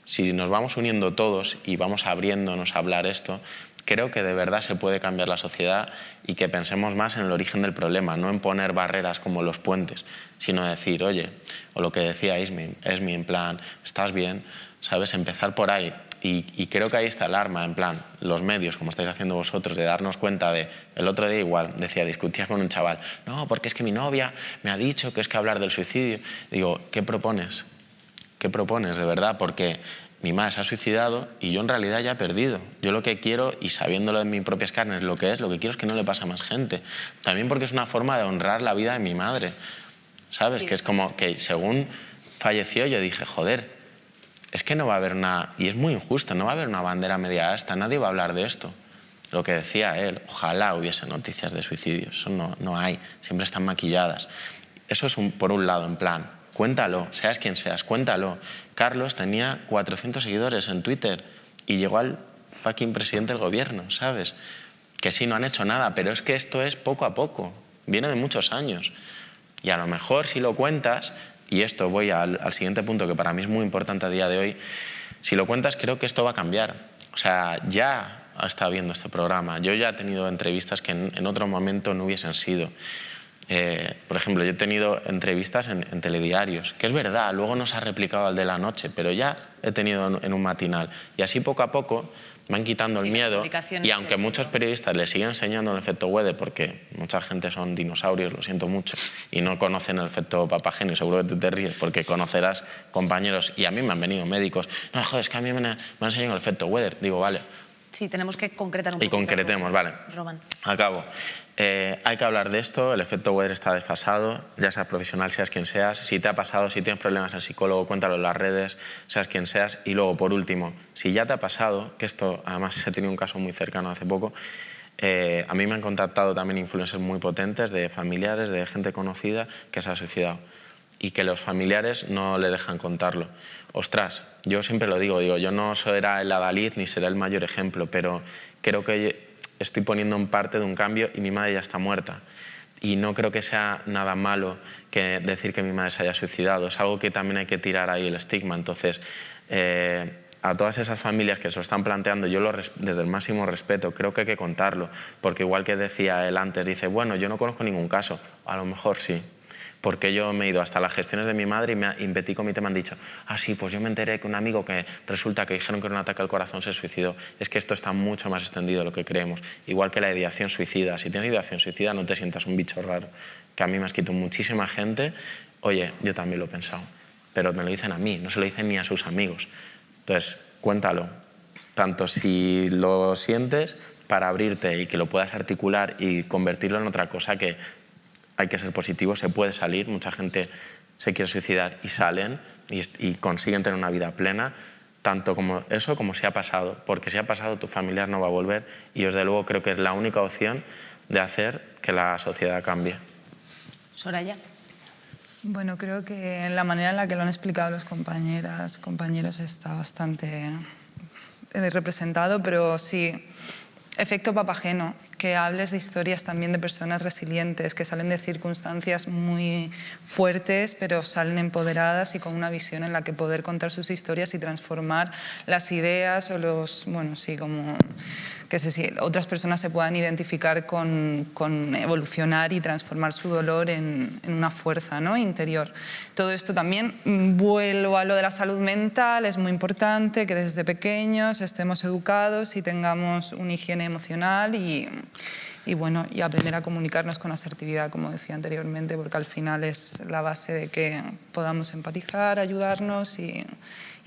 S6: si nos vamos uniendo todos y vamos abriéndonos a hablar esto, creo que de verdad se puede cambiar la sociedad y que pensemos más en el origen del problema, no en poner barreras como los puentes, sino decir, oye, o lo que decía Esmi, en plan, ¿estás bien? ¿Sabes? Empezar por ahí. Y creo que ahí está el arma, en plan, los medios, como estáis haciendo vosotros, de darnos cuenta de... El otro día igual, decía, discutías con un chaval, no, porque es que mi novia me ha dicho que es que hablar del suicidio. Digo, ¿qué propones? ¿Qué propones, de verdad? Porque mi madre se ha suicidado y yo en realidad ya he perdido. Yo lo que quiero, y sabiéndolo en mis propias carnes lo que quiero es que no le pase a más gente. También porque es una forma de honrar la vida de mi madre, ¿sabes? Sí, que es como que según falleció yo dije, joder, es que no va a haber una... Y es muy injusto, no va a haber una bandera media asta, nadie va a hablar de esto. Lo que decía él, ojalá hubiese noticias de suicidios, eso no hay, siempre están maquilladas. Eso es por un lado, en plan, cuéntalo, seas quien seas, cuéntalo. Carlos tenía 400 seguidores en Twitter y llegó al fucking presidente del gobierno, ¿sabes? Que sí, no han hecho nada, pero es que esto es poco a poco, viene de muchos años. Y a lo mejor si lo cuentas, y esto voy al siguiente punto que para mí es muy importante a día de hoy, si lo cuentas creo que esto va a cambiar. O sea, ya ha estado viendo este programa, yo ya he tenido entrevistas que en otro momento no hubiesen sido. Por ejemplo, yo he tenido entrevistas en telediarios, que es verdad, luego no se ha replicado al de la noche, pero ya he tenido en un matinal. Y así poco a poco van quitando el miedo, y aunque muchos periodistas le siguen enseñando el efecto Weather, porque mucha gente son dinosaurios, lo siento mucho, y no conocen el efecto Papageno, seguro que tú te ríes, porque conocerás compañeros, y a mí me han venido médicos, no, joder, es que a mí me han enseñado el efecto Weather. Digo, vale.
S1: Sí, tenemos que concretar un poco.
S6: Y concretemos, vale.
S1: Román.
S6: Acabo. Hay que hablar de esto, el efecto Weather está desfasado, ya seas profesional, seas quien seas. Si te ha pasado, si tienes problemas al psicólogo, cuéntalo en las redes, seas quien seas. Y luego, por último, si ya te ha pasado, que esto además he tenido un caso muy cercano hace poco, a mí me han contactado también influencers muy potentes de familiares, de gente conocida que se ha suicidado y que los familiares no le dejan contarlo. Ostras, yo siempre lo digo, yo no será el adalid ni será el mayor ejemplo, pero creo que estoy poniendo en parte de un cambio y mi madre ya está muerta. Y no creo que sea nada malo que decir que mi madre se haya suicidado. Es algo que también hay que tirar ahí el estigma. Entonces, a todas esas familias que se lo están planteando, yo desde el máximo respeto, creo que hay que contarlo. Porque igual que decía él antes, dice, bueno, yo no conozco ningún caso. A lo mejor sí. Porque yo me he ido hasta las gestiones de mi madre y en Petit Comité me han dicho, ah, sí, pues yo me enteré que un amigo que resulta que dijeron que era un ataque al corazón se suicidó. Es que esto está mucho más extendido de lo que creemos. Igual que la ideación suicida. Si tienes ideación suicida no te sientas un bicho raro. Que a mí me ha escrito muchísima gente, oye, yo también lo he pensado. Pero me lo dicen a mí, no se lo dicen ni a sus amigos. Entonces, cuéntalo. Tanto si lo sientes para abrirte y que lo puedas articular y convertirlo en otra cosa que... Hay que ser positivo, se puede salir, mucha gente se quiere suicidar y salen y consiguen tener una vida plena, tanto como eso como si ha pasado, porque si ha pasado tu familiar no va a volver y desde luego creo que es la única opción de hacer que la sociedad cambie.
S1: Soraya.
S5: Bueno, creo que la manera en la que lo han explicado los compañeros está bastante representado, pero sí, efecto Papageno, que hables de historias también de personas resilientes, que salen de circunstancias muy fuertes, pero salen empoderadas y con una visión en la que poder contar sus historias y transformar las ideas o los, bueno, sí, como que otras personas se puedan identificar con evolucionar y transformar su dolor en una fuerza, ¿no?, interior. Todo esto también, vuelvo a lo de la salud mental, es muy importante que desde pequeños estemos educados y tengamos una higiene emocional y bueno, y aprender a comunicarnos con asertividad, como decía anteriormente, porque al final es la base de que podamos empatizar, ayudarnos y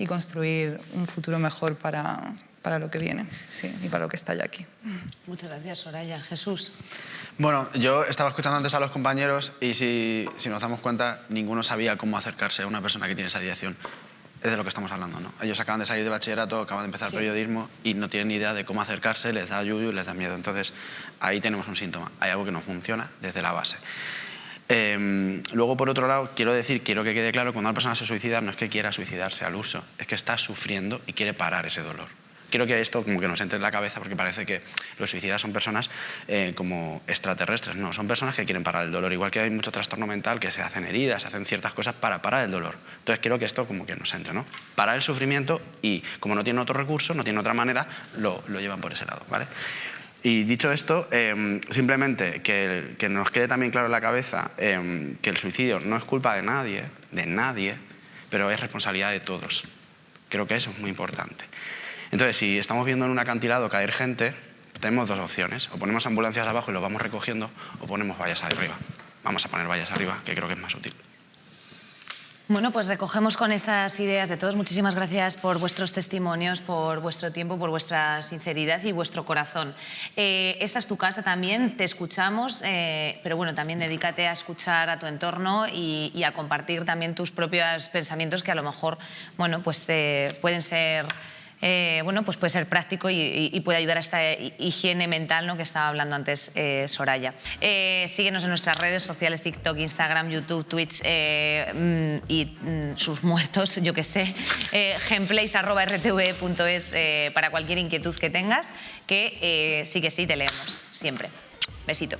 S5: construir un futuro mejor para lo que viene, sí, y para lo que está ya aquí.
S1: Muchas gracias, Soraya. Jesús.
S9: Bueno, yo estaba escuchando antes a los compañeros y si nos damos cuenta, ninguno sabía cómo acercarse a una persona que tiene esa ideación. es de lo que estamos hablando, ¿no? Ellos acaban de salir de bachillerato, acaban de empezar periodismo y no tienen ni idea de cómo acercarse, les da yuyu, les da miedo. Entonces, ahí tenemos un síntoma. Hay algo que no funciona desde la base. Luego, por otro lado, quiero que quede claro, cuando una persona se suicida no es que quiera suicidarse al uso, es que está sufriendo y quiere parar ese dolor. Quiero que esto como que nos entre en la cabeza, porque parece que los suicidas son personas como extraterrestres. No, son personas que quieren parar el dolor. Igual que hay mucho trastorno mental, que se hacen heridas, se hacen ciertas cosas para parar el dolor. Entonces quiero que esto como que nos entre, ¿no? Parar el sufrimiento y, como no tienen otro recurso, no tienen otra manera, lo llevan por ese lado, ¿vale? Y dicho esto, simplemente que nos quede también claro en la cabeza que el suicidio no es culpa de nadie, pero es responsabilidad de todos. Creo que eso es muy importante. Entonces, si estamos viendo en un acantilado caer gente, tenemos dos opciones. O ponemos ambulancias abajo y los vamos recogiendo, o ponemos vallas arriba. Vamos a poner vallas arriba, que creo que es más útil.
S1: Bueno, pues recogemos con estas ideas de todos. Muchísimas gracias por vuestros testimonios, por vuestro tiempo, por vuestra sinceridad y vuestro corazón. Esta es tu casa también, te escuchamos, pero bueno, también dedícate a escuchar a tu entorno y a compartir también tus propios pensamientos que a lo mejor, bueno, pues pueden ser... bueno, pues puede ser práctico y puede ayudar a esta higiene mental, ¿no?, que estaba hablando antes Soraya. Síguenos en nuestras redes sociales, TikTok, Instagram, YouTube, Twitch y sus muertos, yo qué sé, gameplays@rtve.es para cualquier inquietud que tengas, que sí, te leemos siempre. Besito.